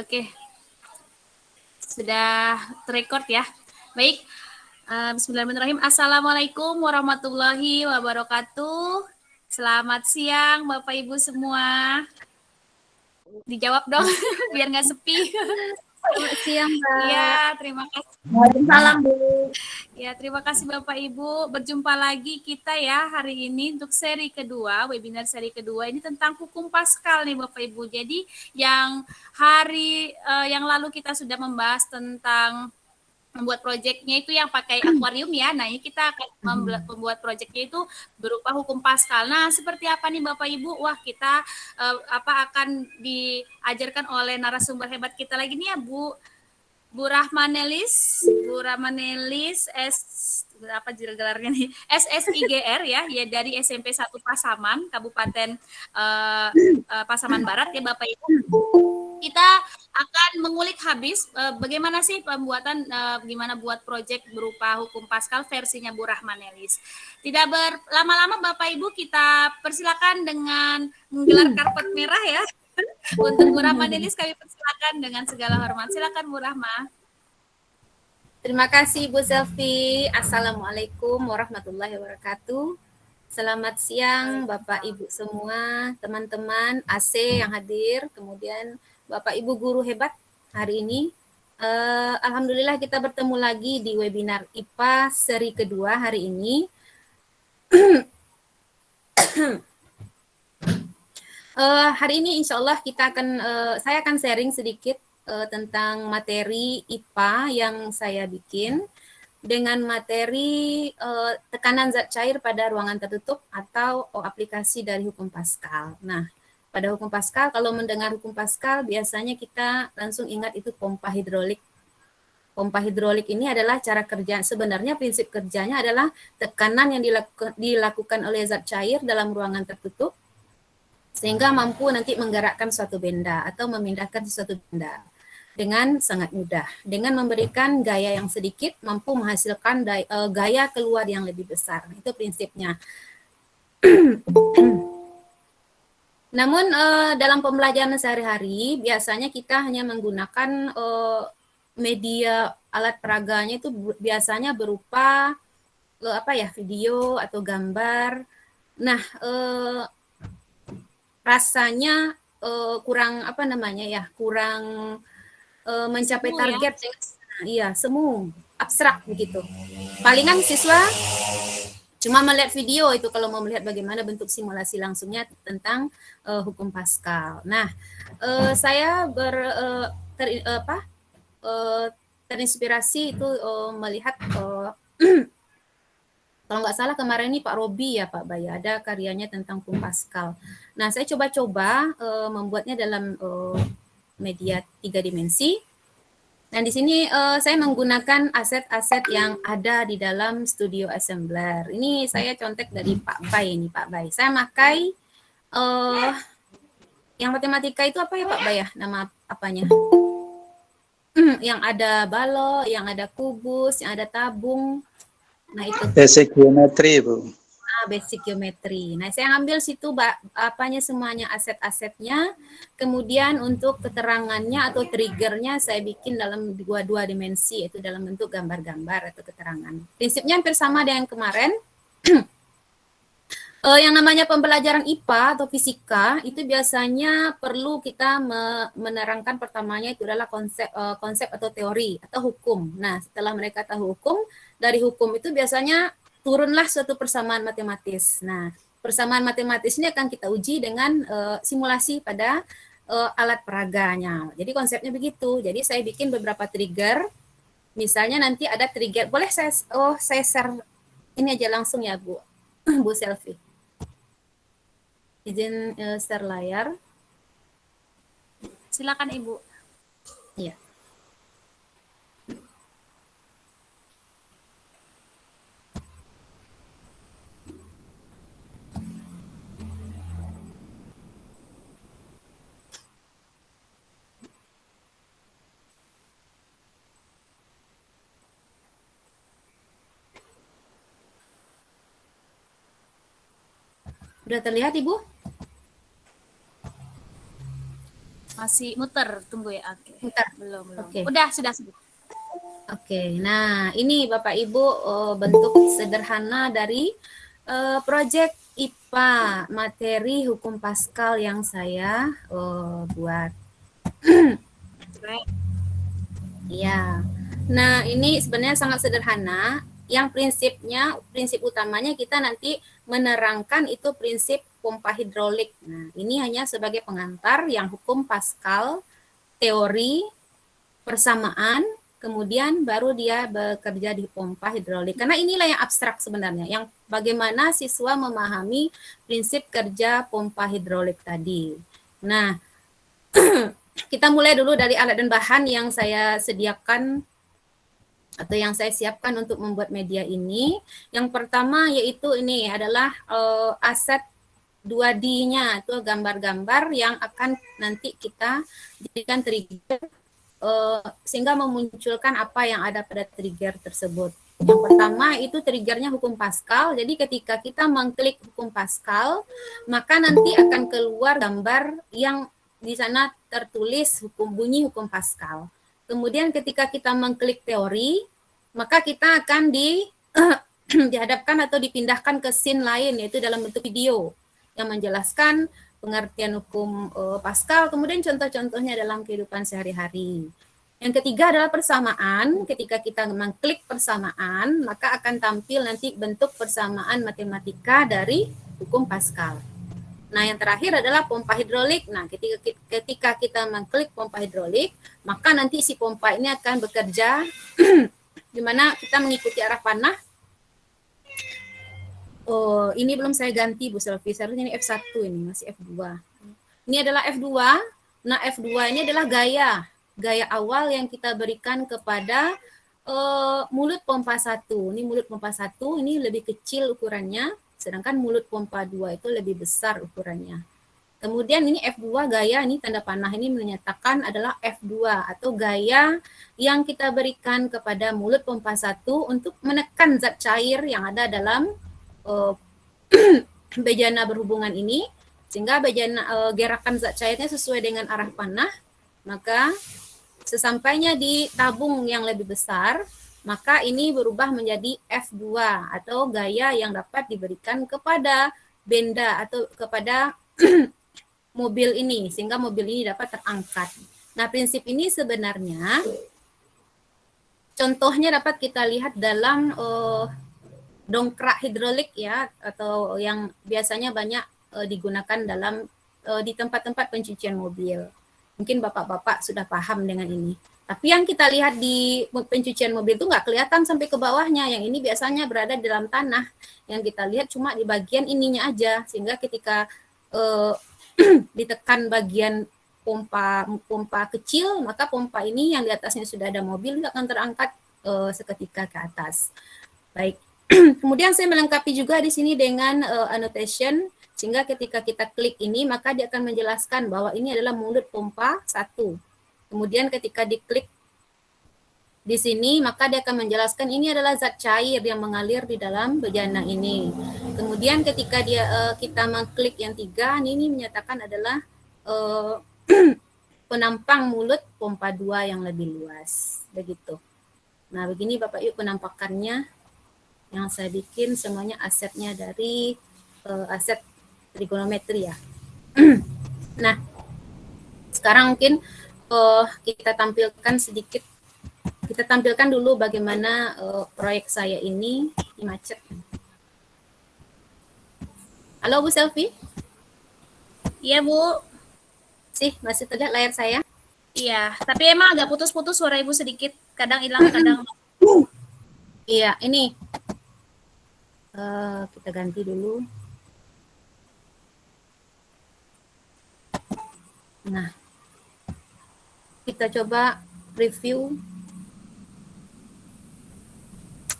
Oke, sudah terrecord ya. Baik, bismillahirrahmanirrahim. Assalamualaikum warahmatullahi wabarakatuh. Selamat siang Bapak Ibu semua. Dijawab dong, biar nggak sepi. Selamat siang, Mbak. Iya, terima kasih. Waalaikumsalam, Bu. Ya, terima kasih Bapak Ibu. Berjumpa lagi kita ya hari ini untuk seri kedua, webinar seri kedua ini tentang hukum Paskal nih Bapak Ibu. Jadi yang hari yang lalu kita sudah membahas tentang membuat proyeknya itu yang pakai akuarium ya. Nah, ini kita akan membuat proyeknya itu berupa hukum Paskal. Nah, seperti apa nih Bapak Ibu? Wah, kita akan diajarkan oleh narasumber hebat kita lagi nih ya, Bu Rahmanelis S apa gelarnya nih SSIGR ya dari SMP 1 Pasaman Kabupaten Pasaman Barat ya Bapak Ibu. Kita akan mengulik habis bagaimana sih pembuatan gimana buat proyek berupa hukum Paskal versinya Bu Rahmanelis. Tidak berlama-lama Bapak Ibu, kita persilakan dengan menggelar karpet merah ya. Untuk Bu Rahmanelis kami persilakan dengan segala hormat. Silakan Bu Rahma. Terima kasih Bu Selvi. Assalamualaikum warahmatullahi wabarakatuh. Selamat siang Bapak Ibu semua, teman-teman AC yang hadir, kemudian Bapak Ibu guru hebat hari ini. Alhamdulillah kita bertemu lagi di webinar IPA seri kedua hari ini. Hari ini insya Allah saya akan sharing sedikit tentang materi IPA yang saya bikin dengan materi tekanan zat cair pada ruangan tertutup atau aplikasi dari hukum Paskal. Nah, pada hukum Paskal, kalau mendengar hukum Paskal biasanya kita langsung ingat itu pompa hidrolik. Pompa hidrolik ini adalah cara kerja, sebenarnya prinsip kerjanya adalah tekanan yang dilakukan oleh zat cair dalam ruangan tertutup sehingga mampu nanti menggerakkan suatu benda atau memindahkan suatu benda dengan sangat mudah. Dengan memberikan gaya yang sedikit, mampu menghasilkan gaya keluar yang lebih besar. Itu prinsipnya. Namun dalam pembelajaran sehari-hari, biasanya kita hanya menggunakan media alat peraganya itu biasanya berupa video atau gambar. Nah, rasanya kurang kurang mencapai target ya. Iya, semu, abstrak begitu. Palingan siswa cuma melihat video itu kalau mau melihat bagaimana bentuk simulasi langsungnya tentang hukum Paskal. Nah, saya terinspirasi itu melihat kalau nggak salah kemarin ini Pak Robi ya Pak Baya, ada karyanya tentang hukum Paskal. Nah, saya coba-coba membuatnya dalam media 3 dimensi. Dan di sini saya menggunakan aset-aset yang ada di dalam Studio Assembler. Ini saya contek dari Pak Bay ini, Pak Bay. Saya pakai yang matematika itu apa ya Pak Bay ya? Nama apanya? Yang ada balok, yang ada kubus, yang ada tabung. Nah, itu basic geometry, Bu. Basic geometry. Nah, saya ambil situ semuanya aset-asetnya. Kemudian untuk keterangannya atau triggernya saya bikin dalam dua dimensi, yaitu dalam bentuk gambar-gambar atau keterangan. Prinsipnya hampir sama dengan kemarin. Yang namanya pembelajaran IPA atau fisika itu biasanya perlu kita menerangkan pertamanya itu adalah konsep atau teori atau hukum. Nah, setelah mereka tahu hukum, dari hukum itu biasanya turunlah suatu persamaan matematis. Nah, persamaan matematis ini akan kita uji dengan simulasi pada alat peraganya. Jadi konsepnya begitu. Jadi saya bikin beberapa trigger. Misalnya nanti ada trigger. Boleh saya share ini aja langsung ya Bu, Bu Selvi. Izin share layar. Silakan Ibu. Iya. Sudah terlihat Ibu? Masih muter, tunggu ya. Oke. Muter. Belum. Oke. Udah, sudah. Oke, nah ini Bapak Ibu bentuk sederhana dari proyek IPA materi hukum Pascal yang saya buat. Ya, nah ini sebenarnya sangat sederhana. Yang prinsip utamanya kita nanti menerangkan itu prinsip pompa hidrolik. Nah, ini hanya sebagai pengantar yang hukum Pascal, teori, persamaan, kemudian baru dia bekerja di pompa hidrolik. Karena inilah yang abstrak sebenarnya, yang bagaimana siswa memahami prinsip kerja pompa hidrolik tadi. Nah, kita mulai dulu dari alat dan bahan yang saya sediakan atau yang saya siapkan untuk membuat media ini. Yang pertama yaitu ini adalah aset 2D-nya, itu gambar-gambar yang akan nanti kita jadikan trigger sehingga memunculkan apa yang ada pada trigger tersebut. Yang pertama itu triggernya hukum Pascal. Jadi ketika kita mengklik hukum Pascal, maka nanti akan keluar gambar yang di sana tertulis bunyi hukum Pascal. Kemudian ketika kita mengklik teori, maka kita akan dihadapkan atau dipindahkan ke scene lain, yaitu dalam bentuk video yang menjelaskan pengertian hukum Pascal, kemudian contoh-contohnya dalam kehidupan sehari-hari. Yang ketiga adalah persamaan. Ketika kita mengklik persamaan, maka akan tampil nanti bentuk persamaan matematika dari hukum Pascal. Nah, yang terakhir adalah pompa hidrolik. Nah, ketika kita mengklik pompa hidrolik, maka nanti si pompa ini akan bekerja di mana kita mengikuti arah panah. Oh, ini belum saya ganti Bu Selvi. Seharusnya ini F1 ini, masih F2. Ini adalah F2. Nah, F2 ini adalah gaya awal yang kita berikan kepada mulut pompa 1. Ini mulut pompa 1 ini lebih kecil ukurannya, sedangkan mulut pompa 2 itu lebih besar ukurannya. Kemudian ini F2 gaya, ini tanda panah ini menyatakan adalah F2 atau gaya yang kita berikan kepada mulut pompa 1 untuk menekan zat cair yang ada dalam bejana berhubungan ini, sehingga bejana gerakan zat cairnya sesuai dengan arah panah. Maka sesampainya di tabung yang lebih besar, maka ini berubah menjadi F2 atau gaya yang dapat diberikan kepada benda atau kepada mobil ini, sehingga mobil ini dapat terangkat. Nah, prinsip ini sebenarnya contohnya dapat kita lihat dalam dongkrak hidrolik ya, atau yang biasanya banyak digunakan dalam di tempat-tempat pencucian mobil. Mungkin bapak-bapak sudah paham dengan ini. Tapi yang kita lihat di pencucian mobil itu nggak kelihatan sampai ke bawahnya. Yang ini biasanya berada di dalam tanah. Yang kita lihat cuma di bagian ininya aja. Sehingga ketika ditekan bagian pompa kecil, maka pompa ini yang di atasnya sudah ada mobil akan terangkat seketika ke atas. Baik. Kemudian saya melengkapi juga di sini dengan annotation, sehingga ketika kita klik ini maka dia akan menjelaskan bahwa ini adalah mulut pompa 1. Kemudian ketika diklik di sini maka dia akan menjelaskan ini adalah zat cair yang mengalir di dalam bejana ini. Kemudian ketika kita mengklik yang 3, ini menyatakan adalah penampang mulut pompa 2 yang lebih luas. Begitu. Nah, begini Bapak Ibu penampakannya. Yang saya bikin semuanya asetnya dari aset trigonometri ya. Nah, sekarang mungkin kita tampilkan dulu bagaimana proyek saya ini macet. Halo Bu Selvi? Iya Bu. Masih terlihat layar saya? Iya, tapi emang agak putus-putus suara Ibu sedikit, kadang hilang, kadang. Iya, ini kita ganti dulu. Nah, kita coba review.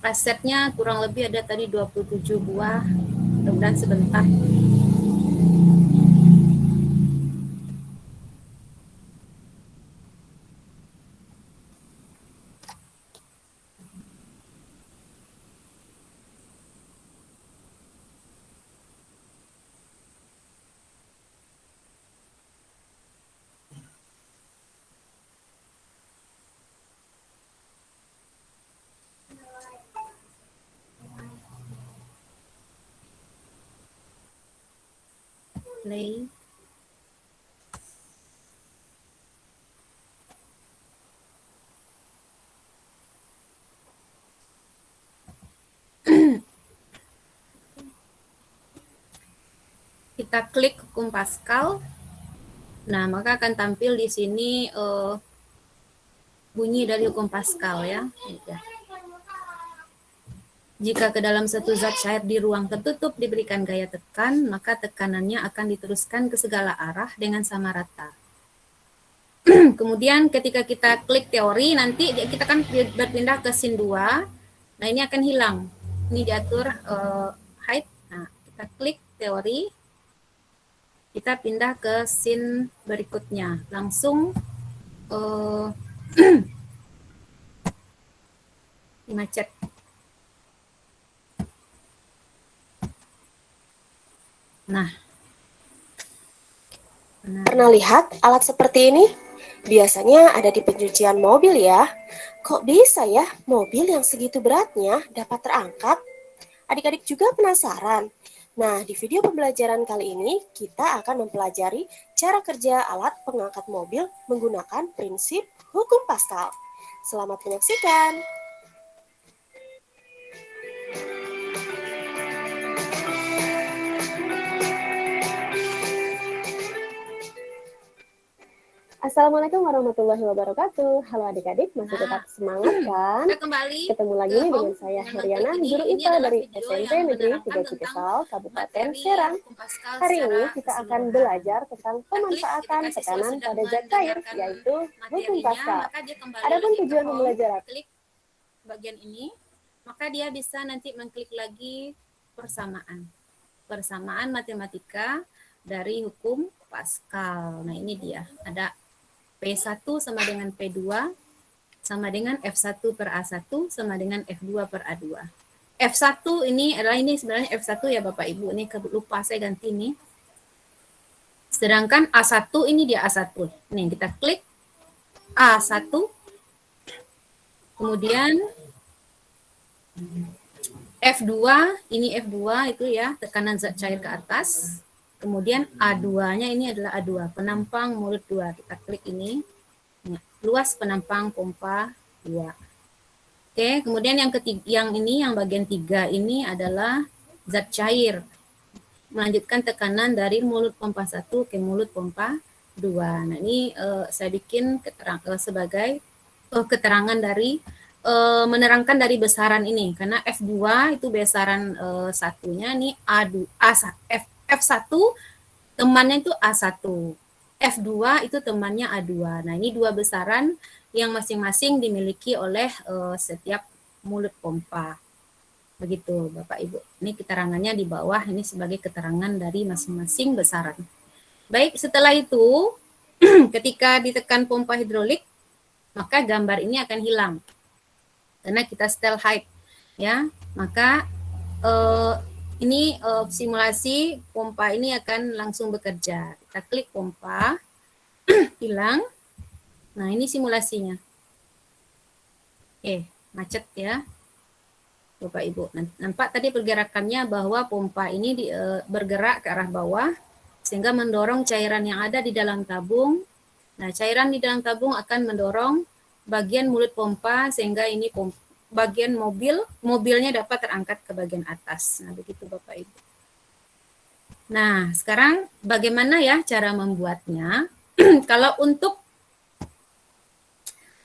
Asetnya kurang lebih ada tadi 27 buah. Mudah-mudahan sebentar. Play. Kita klik hukum Pascal. Nah, maka akan tampil di sini bunyi dari hukum Pascal ya. Jika ke dalam satu zat cair di ruang tertutup diberikan gaya tekan, maka tekanannya akan diteruskan ke segala arah dengan sama rata. Kemudian ketika kita klik teori, nanti kita akan berpindah ke scene 2. Nah, ini akan hilang. Ini diatur height. Nah, kita klik teori. Kita pindah ke scene berikutnya. Langsung macet. Nah. Pernah lihat alat seperti ini? Biasanya ada di pencucian mobil ya. Kok bisa ya mobil yang segitu beratnya dapat terangkat? Adik-adik juga penasaran? Nah, di video pembelajaran kali ini kita akan mempelajari cara kerja alat pengangkat mobil menggunakan prinsip hukum Pascal. Selamat menyaksikan. Assalamualaikum warahmatullahi wabarakatuh. Halo adik-adik, masih tetap semangat kan? Ketemu lagi nih dengan saya Heriana, guru IPA dari SMP Negeri 3 Cikesal, Kabupaten Serang. Hari ini kita akan belajar tentang pemanfaatan tekanan pada zat cair, yaitu hukum Pascal. Adapun tujuan pembelajaran bagian ini, maka dia bisa nanti mengklik lagi persamaan matematika dari hukum Pascal. Nah, ini dia, ada P1 sama dengan P2 sama dengan F1 per A1 sama dengan F2 per A2. F1 ini adalah ini sebenarnya F1 ya Bapak Ibu, ini lupa saya ganti nih. Sedangkan A1 ini dia A1. Nih kita klik A1. Kemudian F2, ini F2 itu ya, tekanan zat cair ke atas. Kemudian A2-nya ini adalah A2, penampang mulut 2. Kita klik ini, luas penampang pompa 2. Oke, kemudian yang ketiga, yang bagian 3 ini adalah zat cair. Melanjutkan tekanan dari mulut pompa 1 ke mulut pompa 2. Nah, ini saya bikin sebagai keterangan dari menerangkan dari besaran ini, karena F2 itu besaran satunya nih F1 temannya itu A1, F2 itu temannya A2. Nah, ini dua besaran yang masing-masing dimiliki oleh setiap mulut pompa. Begitu Bapak Ibu. Ini keterangannya di bawah, ini sebagai keterangan dari masing-masing besaran. Baik, setelah itu ketika ditekan pompa hidrolik, maka gambar ini akan hilang. Karena kita setel height ya, maka ini simulasi pompa ini akan langsung bekerja. Kita klik pompa, hilang. Nah, ini simulasinya. Macet ya, Bapak Ibu. Nampak tadi pergerakannya bahwa pompa ini bergerak ke arah bawah, sehingga mendorong cairan yang ada di dalam tabung. Nah, cairan di dalam tabung akan mendorong bagian mulut pompa, sehingga ini bagian mobilnya dapat terangkat ke bagian atas. Nah, begitu Bapak Ibu. Nah, sekarang bagaimana ya cara membuatnya? Kalau untuk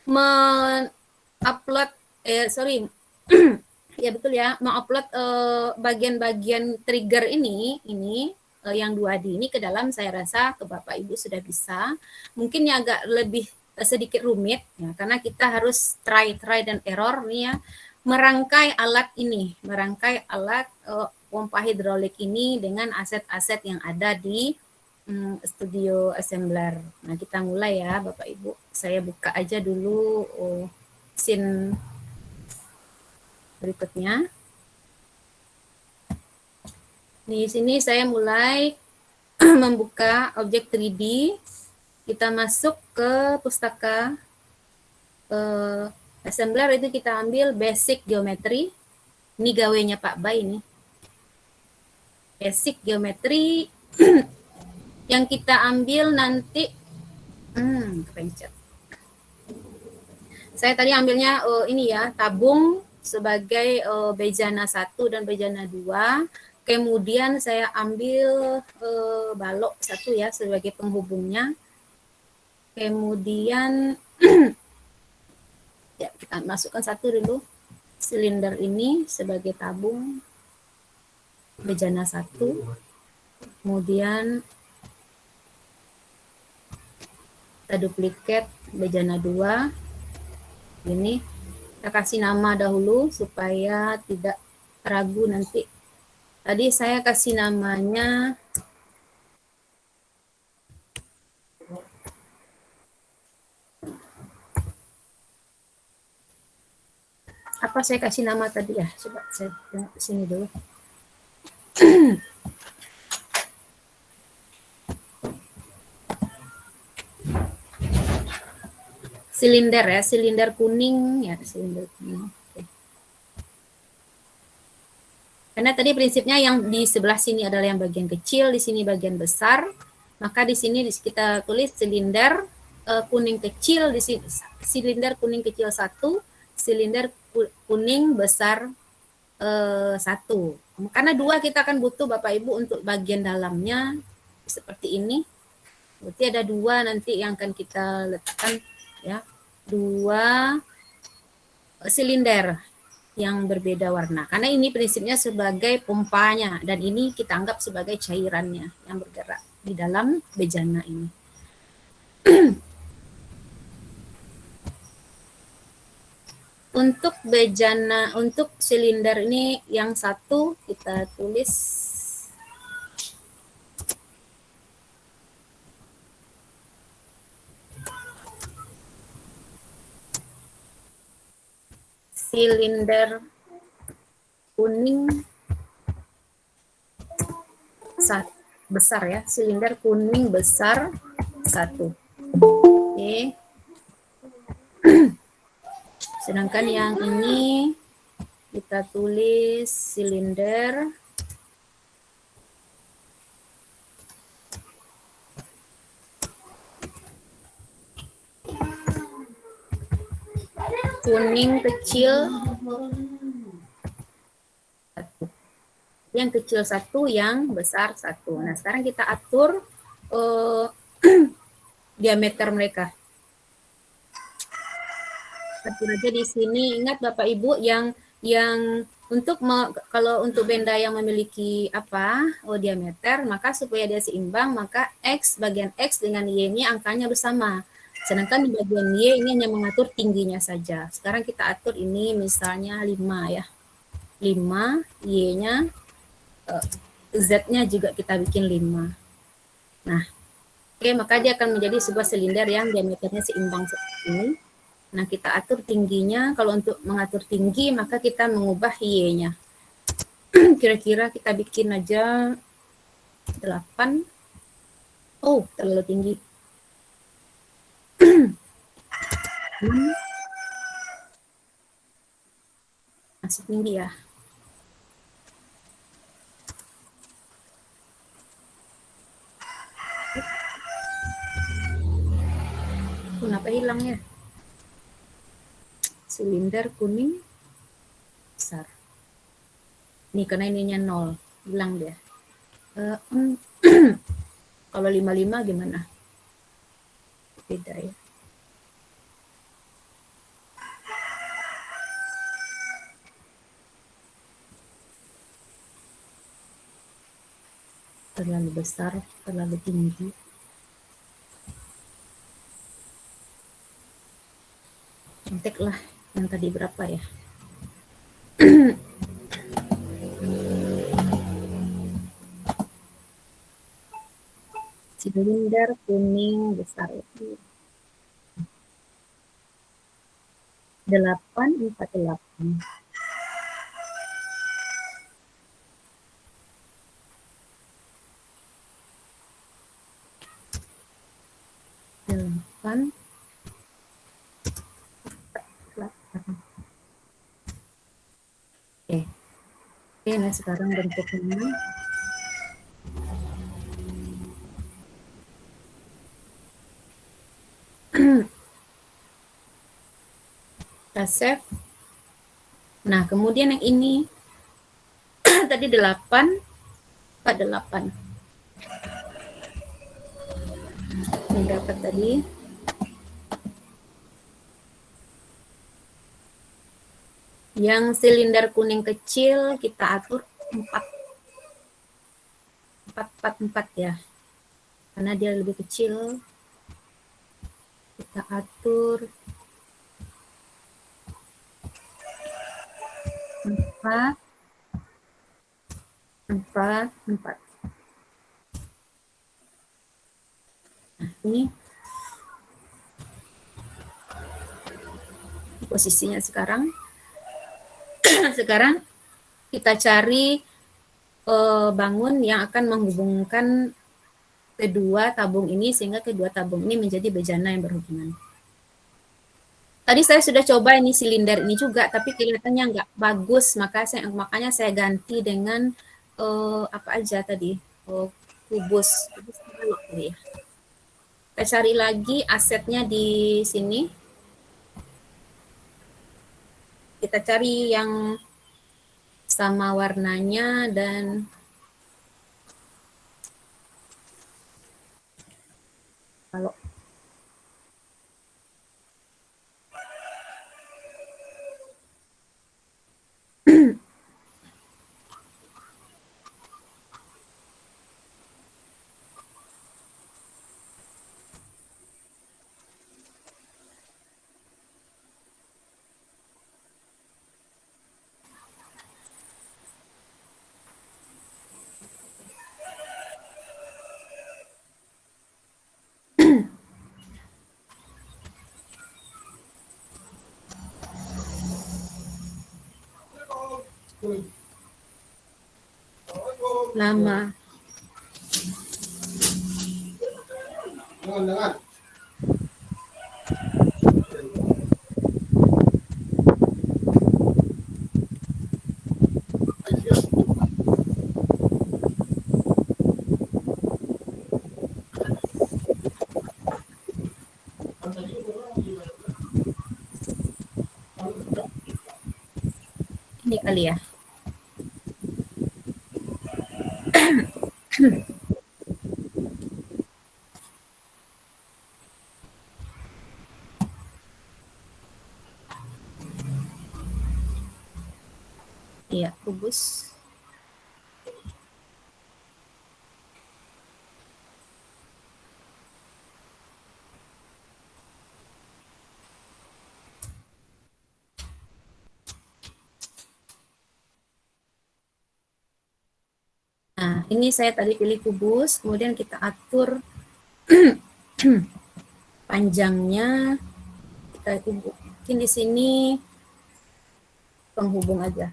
mengupload, ya betul ya, mengupload bagian-bagian trigger ini yang 2D ini ke dalam, saya rasa ke Bapak Ibu sudah bisa. Mungkin yang agak lebih sedikit rumit ya, karena kita harus try dan error nih ya, merangkai alat pompa hidrolik ini dengan aset-aset yang ada di studio assembler. Nah, kita mulai ya Bapak Ibu. Saya buka aja dulu scene berikutnya. Di sini saya mulai membuka objek 3D. Kita masuk ke pustaka assembler, itu kita ambil basic geometry. Ini gawenya Pak Bay ini. Basic geometry Yang kita ambil nanti, kepencet. Saya tadi ambilnya ini ya, tabung sebagai bejana 1 dan bejana 2. Kemudian saya ambil balok 1 ya sebagai penghubungnya. Kemudian ya kita masukkan 1 dulu. Silinder ini sebagai tabung bejana 1. Kemudian kita duplikat bejana 2. Ini kita kasih nama dahulu supaya tidak ragu nanti. Tadi saya kasih namanya apa, saya kasih nama tadi ya, coba saya tengok ke sini dulu. Silinder ya, silinder kuning ya, silinder kuning. Oke. Karena tadi prinsipnya yang di sebelah sini adalah yang bagian kecil, di sini bagian besar, maka di sini kita tulis silinder kuning kecil, di sini silinder kuning kecil 1, silinder kuning besar 1. Karena 2 kita akan butuh Bapak Ibu untuk bagian dalamnya seperti ini. Berarti ada 2 nanti yang akan kita letakkan ya, 2 silinder yang berbeda warna. Karena ini prinsipnya sebagai pompanya dan ini kita anggap sebagai cairannya yang bergerak di dalam bejana ini. Untuk bejana, untuk silinder ini yang 1 kita tulis silinder kuning besar ya, silinder kuning besar 1. Oke. Sedangkan yang ini kita tulis silinder kuning kecil 1. Yang kecil 1, yang besar 1. Nah, sekarang kita atur diameter mereka. Atur aja di sini. Ingat Bapak Ibu yang untuk kalau untuk benda yang memiliki diameter, maka supaya dia seimbang, maka X bagian X dengan Y-nya angkanya bersama. Sedangkan di bagian Y ini hanya mengatur tingginya saja. Sekarang kita atur ini misalnya 5 ya. 5, Y-nya, Z-nya juga kita bikin 5. Nah, oke, maka dia akan menjadi sebuah silinder yang diameternya seimbang seperti ini. Nah, kita atur tingginya. Kalau untuk mengatur tinggi, maka kita mengubah Y-nya. Kira-kira kita bikin aja 8. Oh, terlalu tinggi. Masih tinggi ya. Kenapa hilangnya? Silinder kuning besar. Nih, karena ininya 0. Hilang dia. Kalau 55 gimana? Beda ya. Terlalu besar, terlalu tinggi. Conteklah yang tadi berapa ya? Silinder kuning besar itu 848. Oke, nah sekarang bentuknya Kita save. Nah, kemudian yang ini tadi 8, 48. Ini dapat tadi. Yang silinder kuning kecil kita atur 4. 4 ya. Karena dia lebih kecil. Kita atur 4, 4, 4. Nah, ini posisinya sekarang. Sekarang kita cari bangun yang akan menghubungkan kedua tabung ini sehingga kedua tabung ini menjadi bejana yang berhubungan. Tadi saya sudah coba ini silinder ini juga, tapi kelihatannya nggak bagus, makanya saya ganti dengan apa aja tadi, kubus balok ya. Kita cari lagi asetnya di sini. Kita cari yang sama warnanya dan kalau lama. Ini kali ya. Iya, kubus. Nah, ini saya tadi pilih kubus, kemudian kita atur panjangnya. Kita bikin di sini penghubung aja.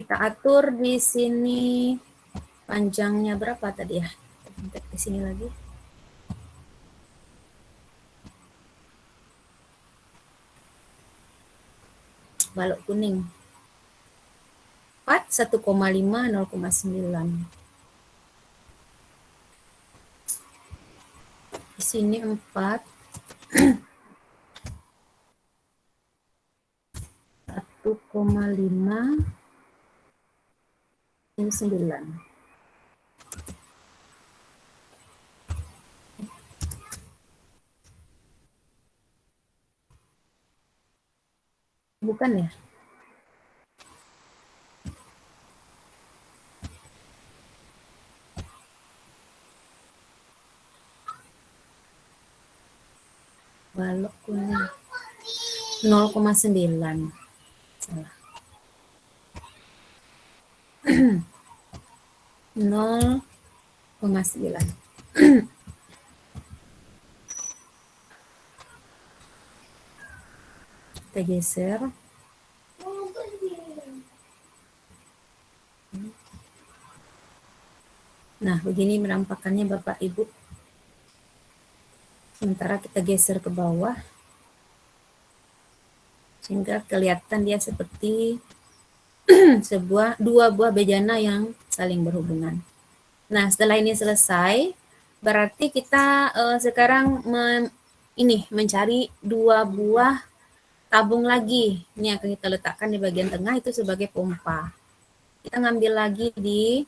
Kita atur di sini panjangnya berapa tadi ya? Kita di sini lagi. Balok kuning. 4, 1,5, 0,9. Di sini 4. 1,5. Ini 9. Bukan ya? Balok kuning 0,9. Salah. 0,9. Kita geser. Nah, begini menampakkannya Bapak Ibu. Sementara kita geser ke bawah, sehingga kelihatan dia seperti dua buah bejana yang saling berhubungan. Nah, setelah ini selesai, Berarti kita sekarang mencari 2 buah tabung lagi. Ini akan kita letakkan di bagian tengah itu sebagai pompa. Kita ngambil lagi di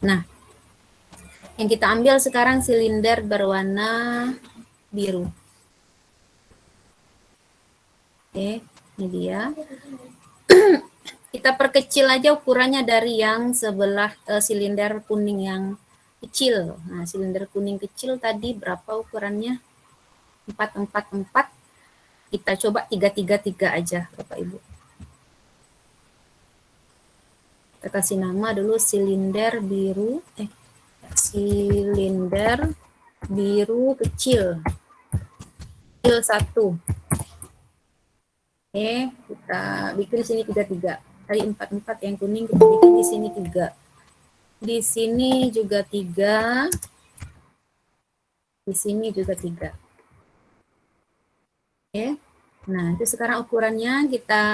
Nah, yang kita ambil sekarang silinder berwarna biru. Oke, ini dia. Kita perkecil aja ukurannya dari yang sebelah silinder kuning yang kecil. Nah, silinder kuning kecil tadi berapa ukurannya? 444. Kita coba 333 aja, Bapak Ibu. Kita kasih nama dulu silinder biru, silinder biru kecil. Kecil 1. Oke, kita bikin di sini 33. Tadi 44 yang kuning kita bikin di sini 3. Di sini juga 3. Di sini juga 3. Oke. Nah, itu sekarang ukurannya kita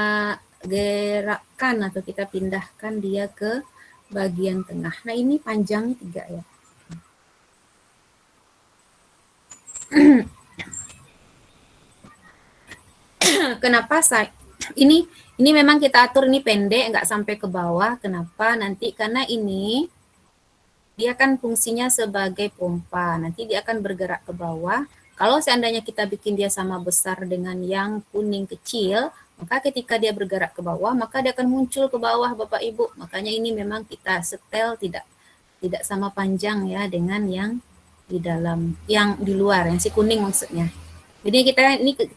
gerakkan atau kita pindahkan dia ke bagian tengah. Nah, ini panjangnya 3 ya. Kenapa saya ini memang kita atur ini pendek, nggak sampai ke bawah. Kenapa? Nanti karena ini dia kan fungsinya sebagai pompa. Nanti dia akan bergerak ke bawah. Kalau seandainya kita bikin dia sama besar dengan yang kuning kecil, maka ketika dia bergerak ke bawah, maka dia akan muncul ke bawah, Bapak Ibu. Makanya ini memang kita setel tidak sama panjang ya dengan yang di dalam, yang di luar, yang si kuning maksudnya. Jadi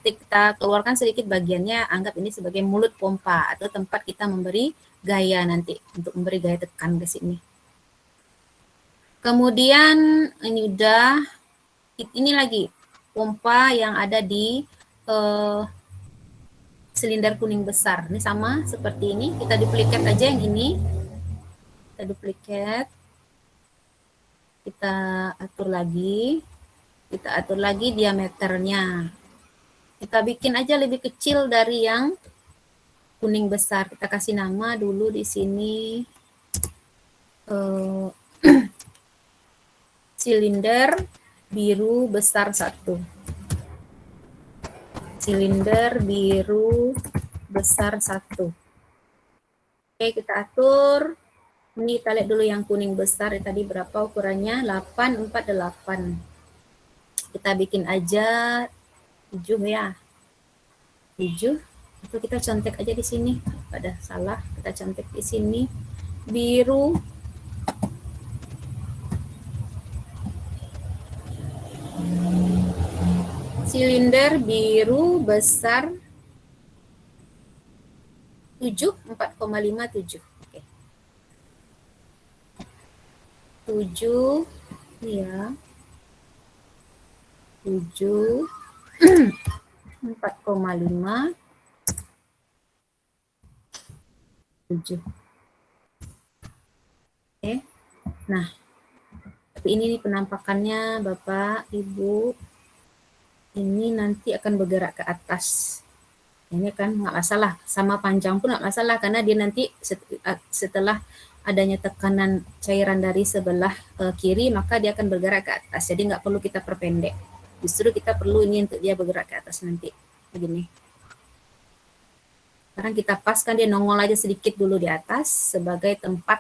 kita keluarkan sedikit bagiannya, anggap ini sebagai mulut pompa atau tempat kita memberi gaya nanti untuk memberi gaya tekan ke sini. Kemudian ini lagi pompa yang ada di silinder kuning besar. Ini sama seperti ini, kita duplikat aja yang ini. Kita duplikat. Kita atur lagi diameternya. Kita bikin aja lebih kecil dari yang kuning besar. Kita kasih nama dulu di sini silinder biru besar 1. Silinder biru besar 1. Oke, kita atur. Ini kita lihat dulu yang kuning besar tadi berapa ukurannya? 848. Kita bikin aja 7 ya. 7. Itu kita contek aja di sini. Ada salah, kita contek di sini. Biru silinder biru besar 7, 4,57. Oke. 7 ya. 7 4,5 7. Oke. Nah, tapi ini penampakannya Bapak, Ibu. Ini nanti akan bergerak ke atas. Ini kan nggak masalah, sama panjang pun nggak masalah karena dia nanti setelah adanya tekanan cairan dari sebelah kiri maka dia akan bergerak ke atas. Jadi nggak perlu kita perpendek. Justru kita perlu ini untuk dia bergerak ke atas nanti. Begini. Sekarang kita paskan dia nongol aja sedikit dulu di atas sebagai tempat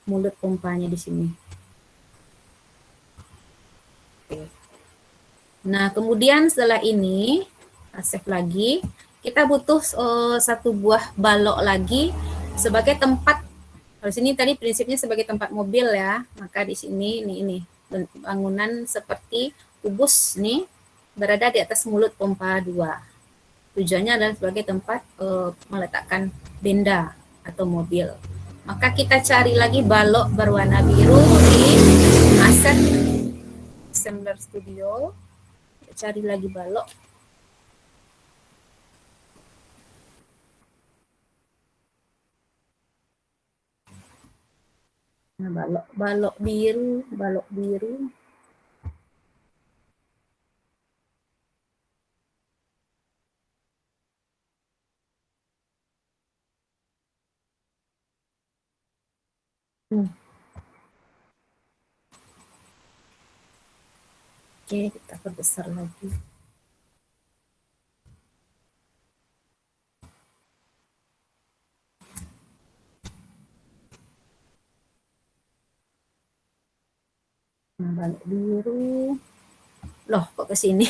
mulut pompanya di sini. Oke. Nah, kemudian setelah ini save lagi, kita butuh 1 buah balok lagi sebagai tempat. Kalau sini tadi prinsipnya sebagai tempat mobil ya, maka di sini ini bangunan seperti kubus nih berada di atas mulut pompa 2. Tujuannya adalah sebagai tempat meletakkan benda atau mobil. Maka kita cari lagi balok berwarna biru di aset Assembler Studio. Kita cari lagi balok. Nah, balok biru. Oke, kita perbesar lagi. Balik biru. Loh, kok ke sini?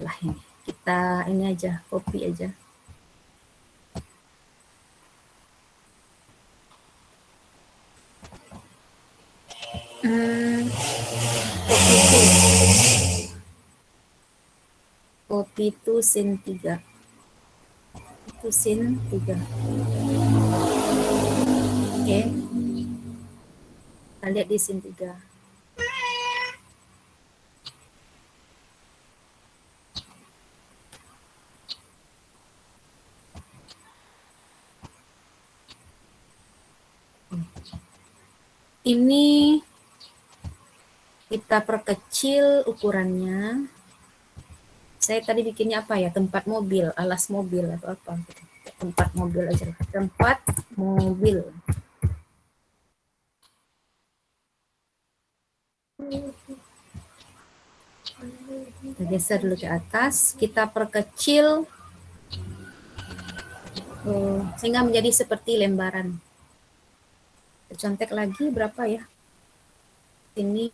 Lah ini. Kita ini aja, copy aja. Copy itu sin 3. Itu sin 3. Oke. Kita lihat di sin 3. Ini kita perkecil ukurannya. Saya tadi bikinnya apa ya? Tempat mobil, alas mobil atau apa? Tempat mobil aja lah. Tempat mobil. Kita geser dulu ke atas. Kita perkecil sehingga menjadi seperti lembaran. Contek lagi berapa ya? Ini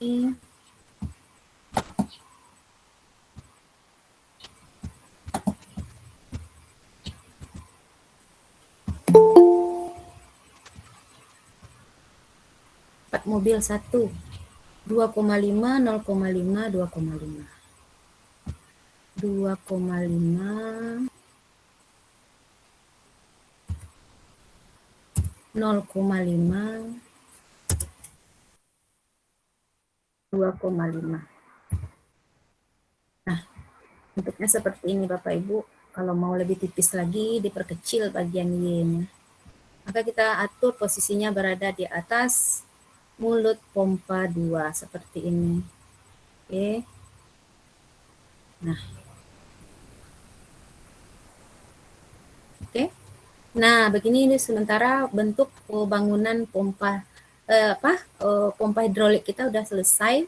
empat mobil 1, 2,5, 0,5, 2,5. 2,5, 0,5, 2,5. Nah, bentuknya seperti ini Bapak Ibu. Kalau mau lebih tipis lagi, diperkecil bagian Y-nya. Maka kita atur posisinya berada di atas mulut pompa 2 seperti ini. Oke. Nah. Oke. Nah, begini ini sementara bentuk bangunan pompa pompa hidrolik kita udah selesai.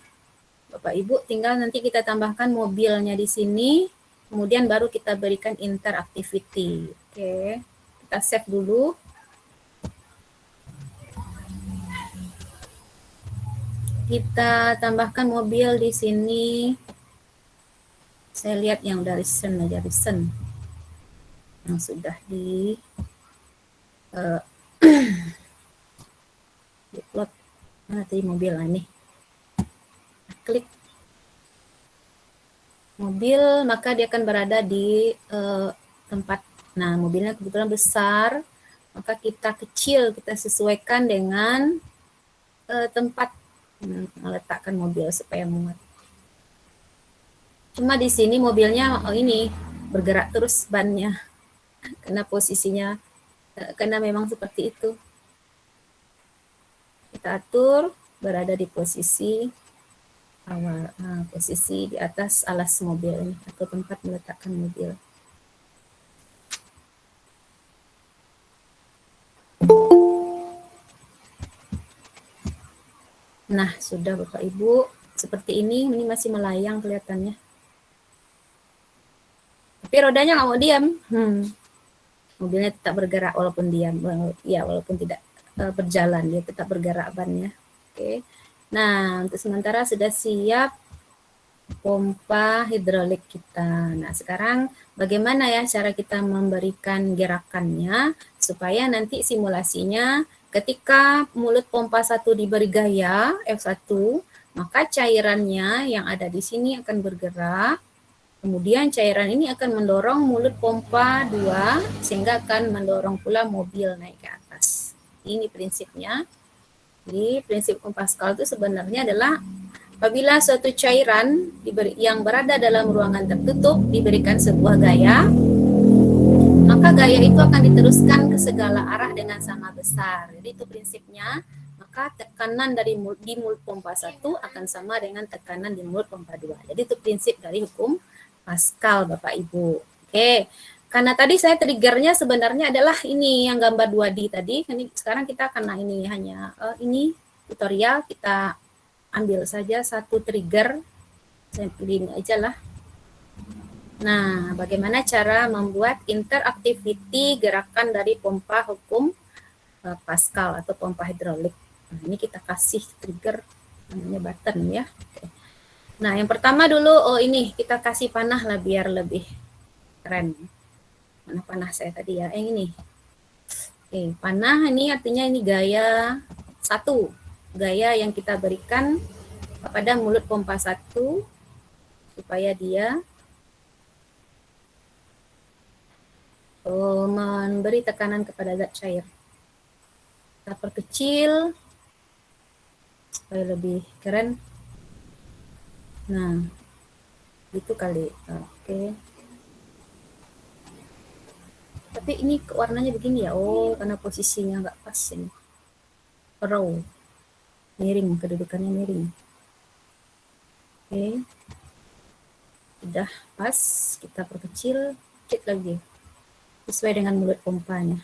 Bapak Ibu, tinggal nanti kita tambahkan mobilnya di sini, kemudian baru kita berikan interactivity. Oke. Kita save dulu. Kita tambahkan mobil di sini. Saya lihat yang udah recent aja, recent. Yang sudah di upload. Mana tadi mobil ini? Klik mobil, maka dia akan berada di tempat. Nah, mobilnya kebetulan besar, maka kita kecil, kita sesuaikan dengan tempat meletakkan mobil supaya muat. Cuma di sini mobilnya ini bergerak terus bannya, karena posisinya, karena memang seperti itu. Kita atur berada di posisi awal, posisi di atas alas mobil ini atau tempat meletakkan mobil. Nah, sudah Bapak Ibu, seperti ini masih melayang kelihatannya. Tapi rodanya nggak mau diam. Mobilnya tetap bergerak walaupun diam, ya walaupun tidak berjalan, dia tetap bergerak bannya. Oke. Nah, untuk sementara sudah siap pompa hidrolik kita. Nah, sekarang bagaimana ya cara kita memberikan gerakannya supaya nanti simulasinya ketika mulut pompa 1 diberi gaya F1, maka cairannya yang ada di sini akan bergerak. Kemudian cairan ini akan mendorong mulut pompa 2 sehingga akan mendorong pula mobil naik ke atas. Ini prinsipnya. Jadi prinsip hukum Pascal itu sebenarnya adalah apabila suatu cairan yang berada dalam ruangan tertutup diberikan sebuah gaya, maka gaya itu akan diteruskan ke segala arah dengan sama besar. Jadi itu prinsipnya. Maka tekanan di mulut pompa 1 akan sama dengan tekanan di mulut pompa 2. Jadi itu prinsip dari hukum Pascal Bapak Ibu. Oke, karena tadi saya triggernya sebenarnya adalah ini yang gambar 2D tadi. Ini sekarang kita karena ini hanya ini tutorial, kita ambil saja satu trigger. Saya pilih ini aja lah. Nah, bagaimana cara membuat interactivity gerakan dari pompa hukum Pascal atau pompa hidrolik. Nah, ini kita kasih trigger namanya button ya. Oke. Nah, yang pertama dulu ini kita kasih panah lah biar lebih keren. Mana panah saya tadi ya? Yang ini. Oke, panah ini artinya ini gaya 1. Gaya yang kita berikan pada mulut pompa 1 supaya dia memberi tekanan kepada zat cair. Kita perkecil supaya lebih keren. Nah, itu kali. Oke. Tapi ini warnanya begini ya. Oh, karena posisinya nggak pas ini. Row. Miring, kedudukannya miring. Oke. Udah pas, kita perkecil sedikit lagi. Sesuai dengan mulut pompanya.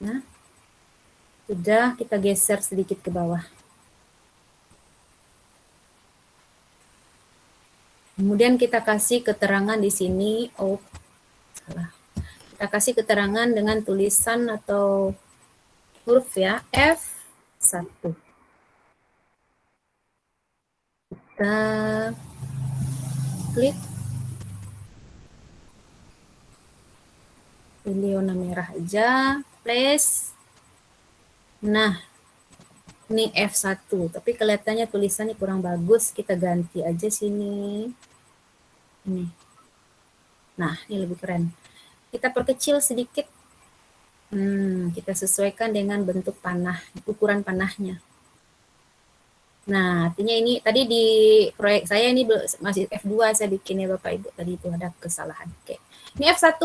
Nah, sudah kita geser sedikit ke bawah. Kemudian kita kasih keterangan di sini, salah. Kita kasih keterangan dengan tulisan atau huruf ya, F1. Kita klik, pilih warna merah aja, place. Nah, ini F1, tapi kelihatannya tulisannya kurang bagus, kita ganti aja sini. Ini. Nah, ini lebih keren. Kita perkecil sedikit. Kita sesuaikan dengan bentuk panah, ukuran panahnya. Nah, artinya ini tadi di proyek saya ini masih F2 saya bikin ya Bapak Ibu, tadi itu ada kesalahan. Oke. Ini F1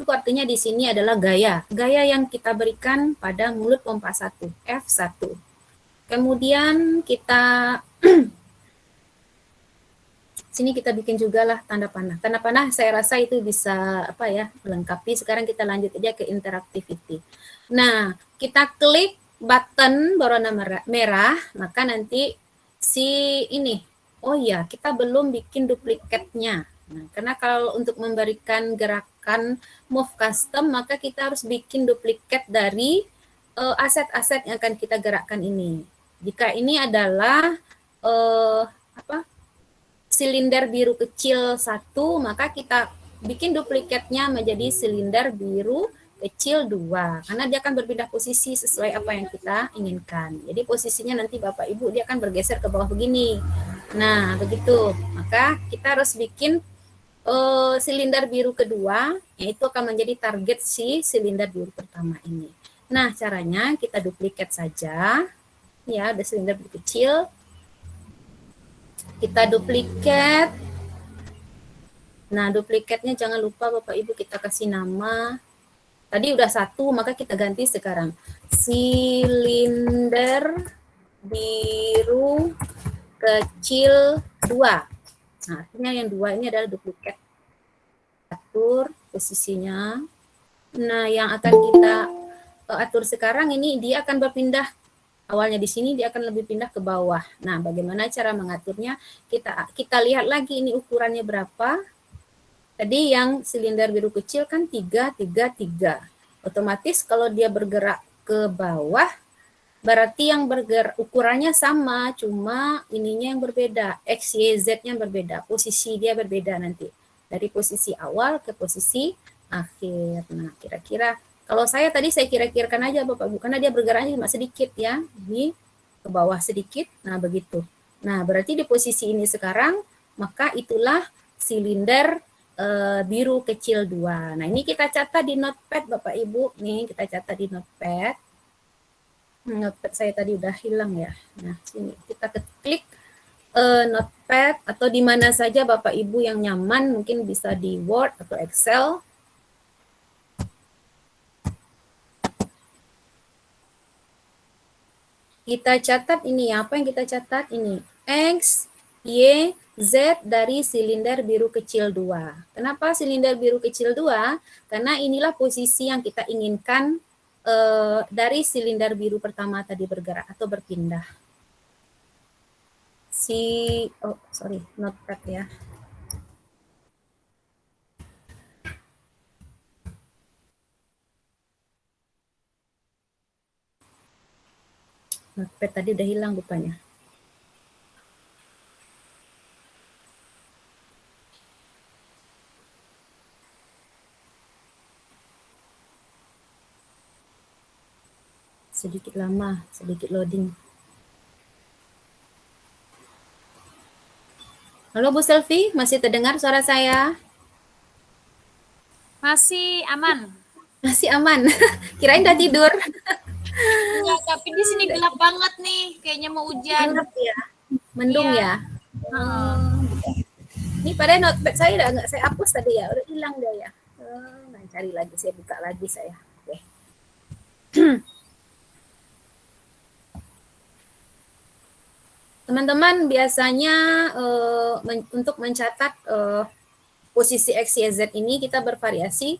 artinya di sini adalah gaya yang kita berikan pada mulut pompa 1, F1. Kemudian kita sini kita bikin juga lah tanda panah. Tanda panah saya rasa itu bisa melengkapi. Sekarang kita lanjut aja ke interactivity. Nah, kita klik button berwarna merah, maka nanti si ini, kita belum bikin duplikatnya. Nah, karena kalau untuk memberikan gerakan move custom, maka kita harus bikin duplikat dari aset-aset yang akan kita gerakkan ini. Jika ini adalah silinder biru kecil 1, maka kita bikin duplikatnya menjadi silinder biru kecil 2, karena dia akan berpindah posisi sesuai apa yang kita inginkan. Jadi posisinya nanti Bapak Ibu dia akan bergeser ke bawah begini. Nah, begitu. Maka kita harus bikin silinder biru kedua, yaitu akan menjadi target si silinder biru pertama ini. Nah, caranya kita duplikat saja. Ya, ada silinder biru kecil. Kita duplikat. Nah, duplikatnya jangan lupa Bapak Ibu kita kasih nama. Tadi udah 1, maka kita ganti sekarang. Silinder biru kecil 2. Nah, artinya yang 2 ini adalah duplikat. Atur posisinya. Nah, yang akan kita atur sekarang ini dia akan berpindah. Awalnya di sini dia akan lebih pindah ke bawah. Nah, bagaimana cara mengaturnya? Kita lihat lagi ini ukurannya berapa. Tadi yang silinder biru kecil kan 3, 3, 3. Otomatis kalau dia bergerak ke bawah, berarti yang bergerak ukurannya sama, cuma ininya yang berbeda. X, Y, Z-nya berbeda. Posisi dia berbeda nanti. Dari posisi awal ke posisi akhir. Nah, kira-kira kalau saya tadi saya kira-kirakan aja Bapak Ibu, karena dia bergeraknya cuma sedikit ya, ini ke bawah sedikit, nah begitu. Nah berarti di posisi ini sekarang, maka itulah silinder biru kecil 2. Nah ini kita catat di notepad Bapak Ibu, nih kita catat di notepad. Notepad saya tadi udah hilang ya. Nah sini kita klik notepad atau di mana saja Bapak Ibu yang nyaman, mungkin bisa di Word atau Excel. Kita catat ini, apa yang kita catat ini? X, Y, Z dari silinder biru kecil 2. Kenapa silinder biru kecil 2? Karena inilah posisi yang kita inginkan dari silinder biru pertama tadi bergerak atau berpindah. Notepad ya. Notepad tadi udah hilang rupanya. Sedikit lama, sedikit loading. Halo Bu Selvi, masih terdengar suara saya? Masih aman. Masih aman. Kirain udah tidur. Enggak, tapi di sini gelap banget nih, kayaknya mau hujan. Gelap ya. Mendung Iya. ya. Ini pada notepad saya udah nggak saya hapus tadi ya, udah hilang dia ya. Nah, cari lagi, saya buka lagi saya. Oke. Teman-teman biasanya untuk mencatat posisi X, Y, Z ini kita bervariasi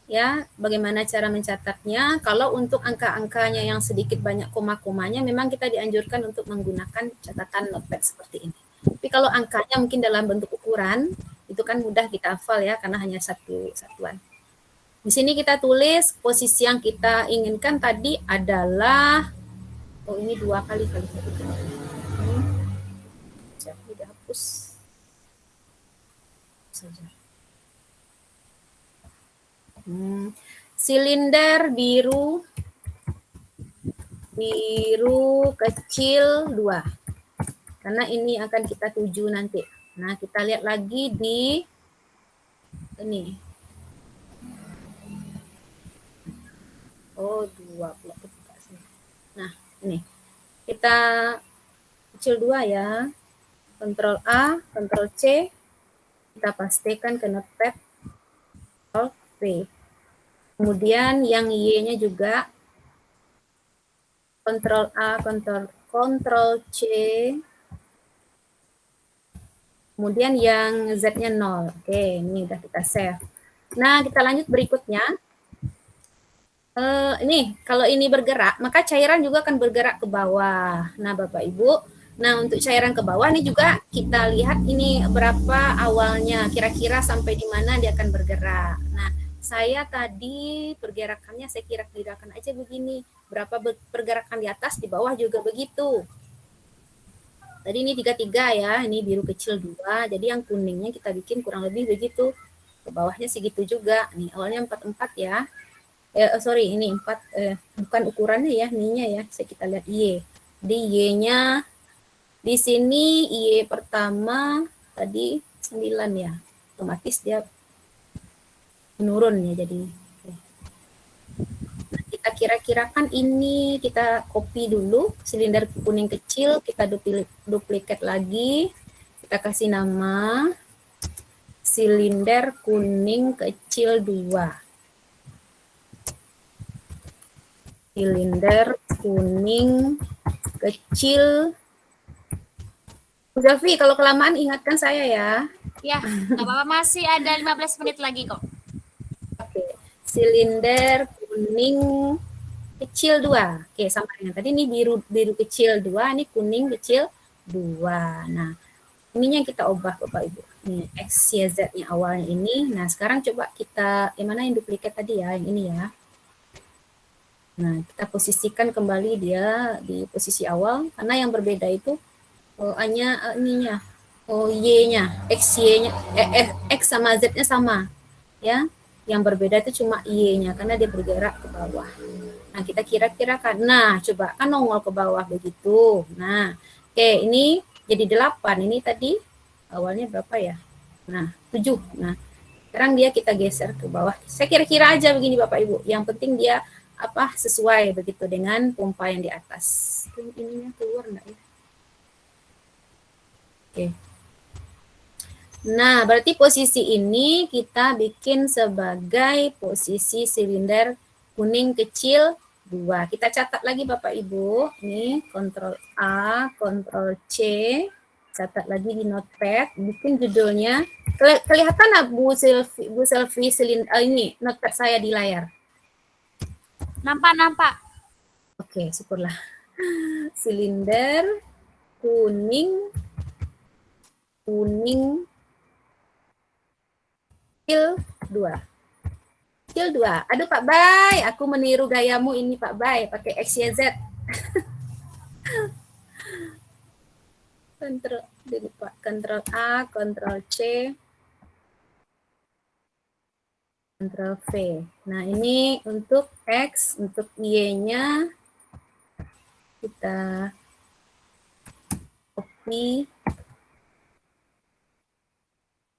ya, bagaimana cara mencatatnya. Kalau untuk angka-angkanya yang sedikit banyak koma-komanya memang kita dianjurkan untuk menggunakan catatan notepad seperti ini. Tapi kalau angkanya mungkin dalam bentuk ukuran itu kan mudah kita hafal ya karena hanya satu satuan. Di sini kita tulis posisi yang kita inginkan tadi adalah ini 2 kali kali. Jadi dihapus saja. Silinder biru kecil 2. Karena ini akan kita tuju nanti. Nah, kita lihat lagi di ini. Oh, 2 blok. Nah, ini. Kita kecil 2 ya. Ctrl A, Ctrl C. Kita pastikan ke notepad. Ctrl V. Kemudian yang Y-nya juga Ctrl A, Ctrl C. Kemudian yang Z-nya 0. Oke, ini udah kita save. Nah, kita lanjut berikutnya. Ini, kalau ini bergerak, maka cairan juga akan bergerak ke bawah. Nah, Bapak Ibu, nah untuk cairan ke bawah ini juga kita lihat ini berapa awalnya, kira-kira sampai di mana dia akan bergerak. Nah, saya tadi pergerakannya saya kira-kirakan aja begini, berapa pergerakan di atas, di bawah juga begitu. Tadi ini 33 ya, ini biru kecil 2, jadi yang kuningnya kita bikin kurang lebih begitu. Ke bawahnya segitu juga, nih awalnya 44 ya. Sorry, ini 4, bukan ukurannya ya, ininya ya, kita lihat Y. Di Y-nya, di sini Y pertama tadi 9 ya, otomatis dia menurun ya jadi. Nah, kita kira-kirakan ini, kita copy dulu, silinder kuning kecil, kita duplikat lagi, kita kasih nama silinder kuning kecil 2. Silinder kuning kecil. Bu Zelvi, kalau kelamaan ingatkan saya ya. Ya, nggak apa-apa, masih ada 15 menit lagi kok. Oke, silinder kuning kecil 2. Oke, sama dengan tadi ini biru kecil 2, ini kuning kecil 2. Nah, ininya kita ubah Bapak Ibu. Ini X, Y, Z-nya awalnya ini. Nah, sekarang coba kita, yang mana yang duplikat tadi ya, yang ini ya. Nah, kita posisikan kembali dia di posisi awal, karena yang berbeda itu hanya ininya, Y-nya, X, Y-nya, X sama Z-nya sama, ya. Yang berbeda itu cuma Y-nya, karena dia bergerak ke bawah. Nah, kita kira-kirakan, nah coba kan nongol ke bawah begitu. Nah, oke, ini jadi 8, ini tadi awalnya berapa ya? Nah, 7. Nah, sekarang dia kita geser ke bawah. Saya kira-kira aja begini Bapak Ibu, yang penting dia sesuai begitu dengan pompa yang di atas. Ininya keluar enggak ya? Oke. Nah, berarti posisi ini kita bikin sebagai posisi silinder kuning kecil 2. Kita catat lagi Bapak Ibu. Ini Ctrl A, Ctrl C. catat lagi di notepad, bikin judulnya. Kelihatan nggak Bu Selvi ini notepad saya di layar? Nampak. Oke, syukurlah. Silinder kuning kecil 2. Kecil 2. Aduh Pak Bay, aku meniru gayamu ini Pak Bay, pakai XYZ. Ctrl A, Ctrl C, Ctrl V. Nah, ini untuk X, untuk Y-nya kita copy,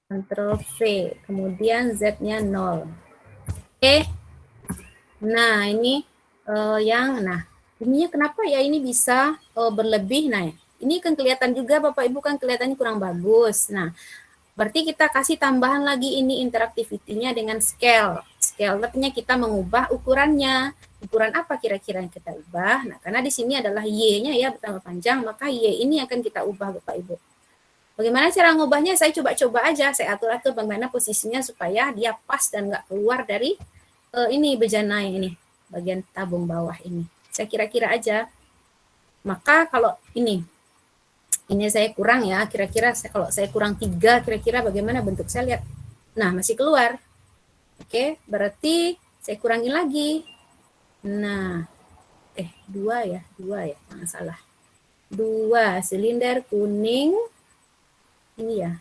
Ctrl V, kemudian Z-nya 0. Oke. Nah, ini ininya kenapa ya ini bisa berlebih? Nah, ini kan kelihatan juga Bapak Ibu kan kelihatannya kurang bagus. Nah, berarti kita kasih tambahan lagi ini interactivity-nya dengan scale. Scale artinya kita mengubah ukurannya. Ukuran apa kira-kira yang kita ubah? Nah, karena di sini adalah Y-nya ya bertambah panjang, maka Y ini akan kita ubah Bapak Ibu. Bagaimana cara ngubahnya? Saya coba-coba aja. Saya atur-atur bagaimana posisinya supaya dia pas dan nggak keluar dari ini bejana ini, bagian tabung bawah ini. Saya kira-kira aja. Maka kalau ini saya kurang ya, kira-kira kalau saya kurang 3, kira-kira bagaimana bentuk saya lihat. Nah, masih keluar. Oke, berarti saya kurangi lagi. Nah, 2 ya, jangan salah. 2 silinder kuning. Ini ya.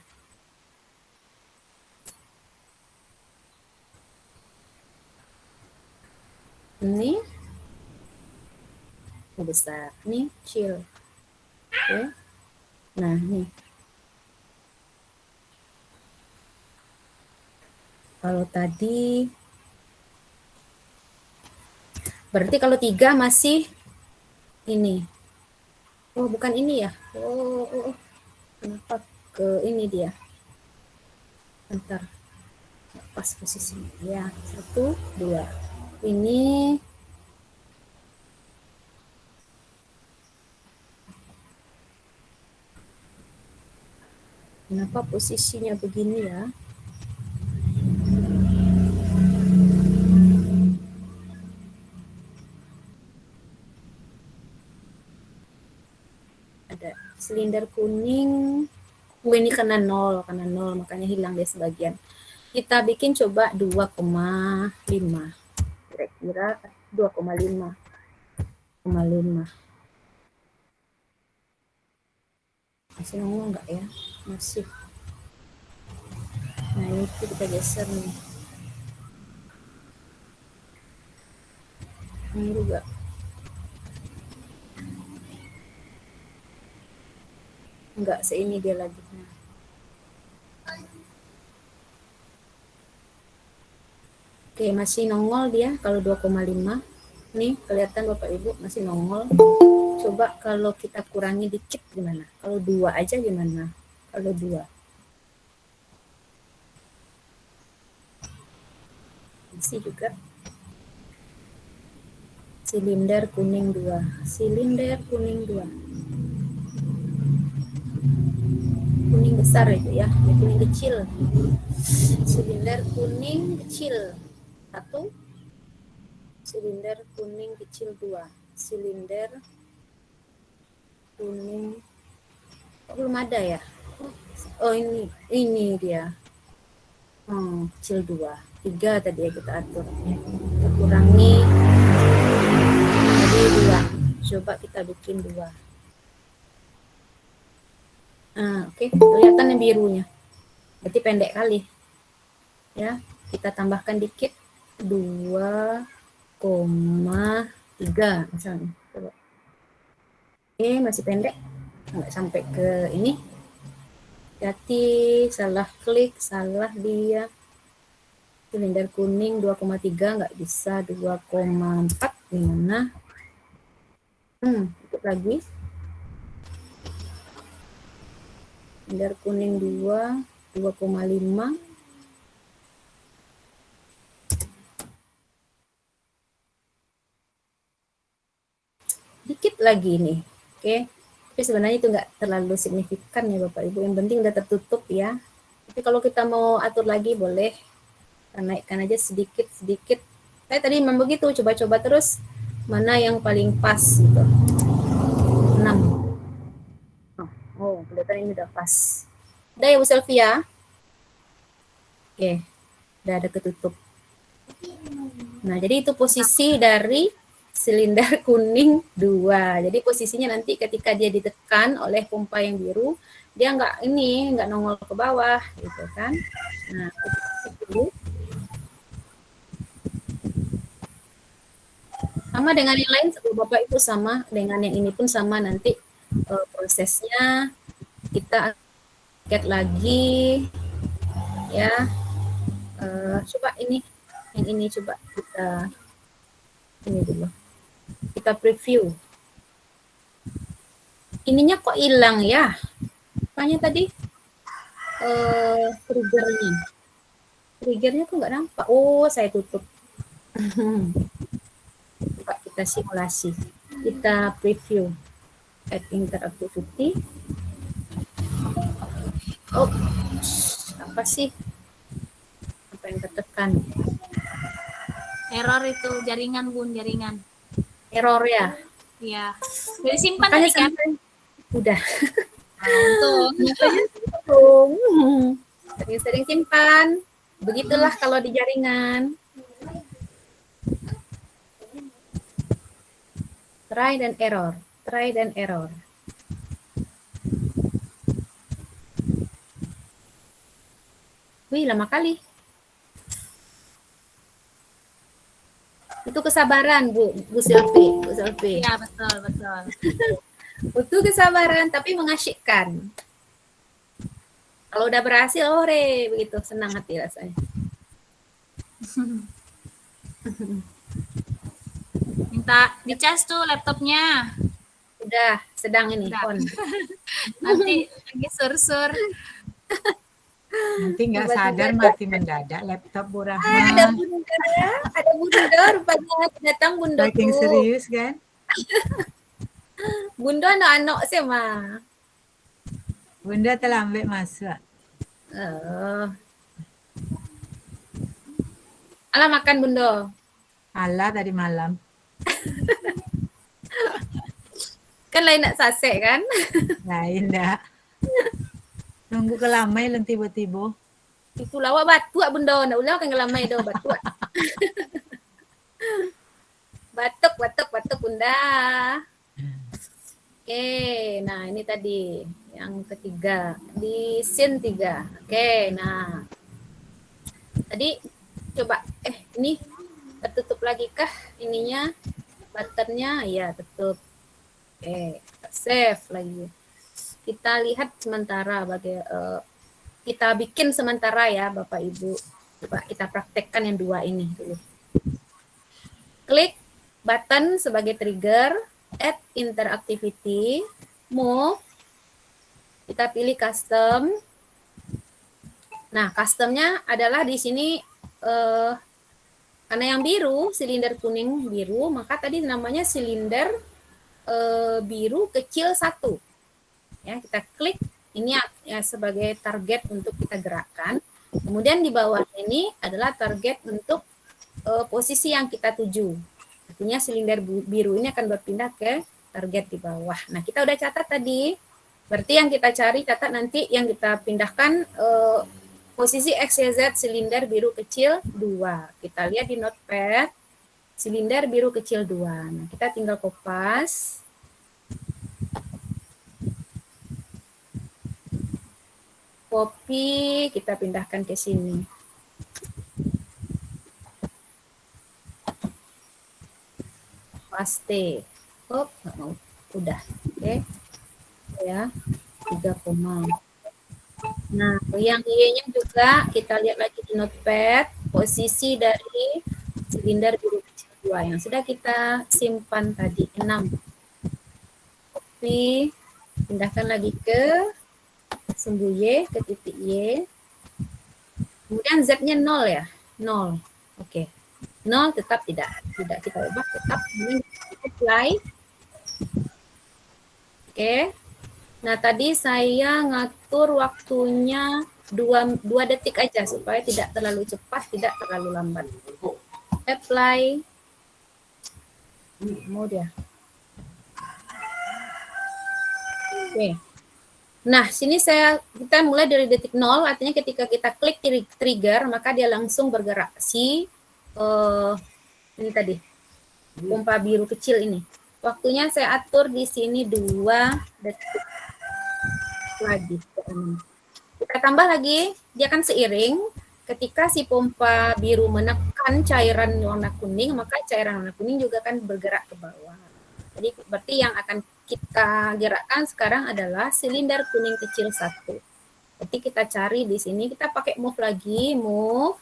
Ini besar, ini kecil. Oke. Nah, nih. Kalau tadi berarti kalau 3 masih ini. Oh, bukan ini ya. Oh. Kenapa ke ini dia? Bentar. Pas posisinya. Ya, 1, 2. Ini kenapa posisinya begini ya? Ada silinder kuning. Ini kena 0, makanya hilang deh sebagian. Kita bikin coba 2,5. Kira-kira 2,5. Masih nongol enggak ya? Masih. Nah, ini kita geser nih. Ini juga. Enggak, seini dia lagi. Oke, masih nongol dia kalau 2,5. Nih, kelihatan Bapak Ibu masih nongol. Coba kalau kita kurangi dikit gimana? Kalau 2 aja gimana? Kalau 2. Masih juga. Silinder kuning 2. Kuning besar itu ya, kuning kecil. Silinder kuning kecil 1. Silinder kuning kecil 2. Silinder kuning belum ada ya? Oh, ini dia. Kecil 2. 3 tadi ya kita atur. Kita kurangi tadi 2. Coba kita bikin 2. Oke. Kelihatan yang birunya. Berarti pendek kali. Ya, kita tambahkan dikit 2,3 misalnya. Coba. Oke, masih pendek. Nggak sampai ke ini. Hati, salah klik, salah dia. Silinder kuning 2,3 nggak bisa, 2,4 gimana? Ikut lagi. Silinder kuning 2,5. Dikit lagi nih. Oke. Tapi sebenarnya itu nggak terlalu signifikan ya Bapak Ibu. Yang penting udah tertutup ya. Tapi kalau kita mau atur lagi boleh, naikkan aja sedikit-sedikit. Saya tadi memang begitu, coba-coba terus mana yang paling pas gitu. 6. Oh, kelihatan ini udah pas. Udah ya Bu Sylvia? Oke, udah ada ketutup. Nah, jadi itu posisi dari silinder kuning 2. Jadi posisinya nanti ketika dia ditekan oleh pompa yang biru, dia nggak nongol ke bawah gitu kan. Nah, itu sama dengan yang lain, Bapak Ibu, sama dengan yang ini pun sama nanti prosesnya kita lihat lagi ya. Coba yang ini coba kita ini dulu. Kita preview. Ininya kok hilang ya? Apanya tadi? Triggernya tuh nggak nampak. Oh, saya tutup. Coba kita simulasi. Kita preview. Add interactivity. Oh, apa sih? Apa yang tertekan? Error itu jaringan Bun, jaringan. Error ya? Iya. Jadi simpan Makanya tadi kan? Udah. Untung. Sering-sering simpan. Begitulah kalau di jaringan. Try dan error. Try dan error. Wih, lama kali. Itu kesabaran, Bu Sylvie. Iya, betul, betul. Butuh kesabaran, tapi mengasyikkan. Kalau udah berhasil, hore, begitu senang hati rasanya. Minta dicas tuh laptopnya. Udah, sedang ini, on. Nanti lagi sur-sur. Nanti nggak sadar mati mendadak laptop Bu Ada Rahma. bunda, ada bunda rupanya datang bunda. Saking serius kan? Bunda anak-anak sih mah. Bunda telah ambil masuk. Alah makan bunda. Alah tadi malam. Kan lain nak sasek kan? Lain dah. Nunggu kelamai lang tiba-tiba. Itu lawak batu bunda. Nak ulang kan kelamai dah batu. Batuk bunda. Oke, nah ini tadi yang ketiga di scene 3. Oke, nah tadi coba ini tertutup lagi kah ininya buttonnya? Ya tertutup. Oke, save lagi. Kita lihat sementara kita bikin sementara ya Bapak Ibu. Coba kita praktekkan yang 2 ini dulu. Klik button sebagai trigger, add interactivity, move. Kita pilih custom. Nah, customnya adalah di sini karena yang biru, silinder kuning biru, maka tadi namanya silinder biru kecil 1. Ya, kita klik ini ya sebagai target untuk kita gerakkan. Kemudian di bawah ini adalah target untuk posisi yang kita tuju. Artinya silinder biru ini akan berpindah ke target di bawah. Nah, kita udah catat tadi. Berarti yang kita cari catat nanti yang kita pindahkan posisi XYZ silinder biru kecil 2. Kita lihat di notepad silinder biru kecil 2. Nah, kita tinggal kopas. Copy, kita pindahkan ke sini. Paste. Oh, udah. Oke. Ya. 3, nah, yang Y-nya juga kita lihat lagi di notepad posisi dari silinder biru kecil 2 yang sudah kita simpan tadi 6. Copy, pindahkan lagi ke sumbu Y, ke titik Y. Kemudian Z-nya 0 ya? 0. Oke. 0 tetap tidak kita ubah, tetap apply. Oke, Nah, tadi saya ngatur waktunya 2 detik aja supaya tidak terlalu cepat, tidak terlalu lambat. Apply. Mau dia. Oke. Nah, sini kita mulai dari detik 0, artinya ketika kita klik trigger, maka dia langsung bergerak. Ini tadi, pompa biru kecil ini. Waktunya saya atur di sini 2 detik lagi. Kita tambah lagi, dia akan seiring. Ketika si pompa biru menekan cairan warna kuning, maka cairan warna kuning juga akan bergerak ke bawah. Jadi berarti yang akan kita gerakkan sekarang adalah silinder kuning kecil 1. Jadi kita cari di sini, kita pakai move lagi, move,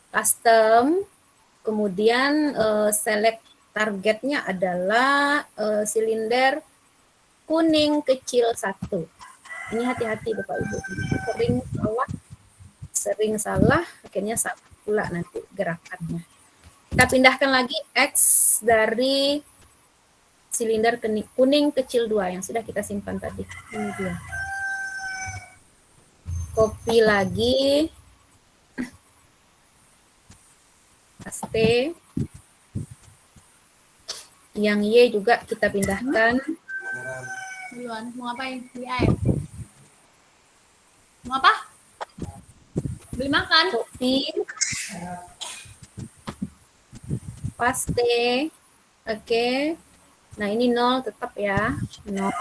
custom, kemudian select targetnya adalah silinder kuning kecil 1. Ini hati-hati Bapak Ibu, sering salah, akhirnya salah pula nanti gerakannya. Kita pindahkan lagi X dari silinder kuning kecil 2 yang sudah kita simpan tadi. Ini dia. Copy lagi. Paste. Yang Y juga kita pindahkan. Duluan, mau ngapain? Beli air. Mau apa? Beli makan. Copy. Paste. Oke. Nah, ini 0 tetap ya. 0.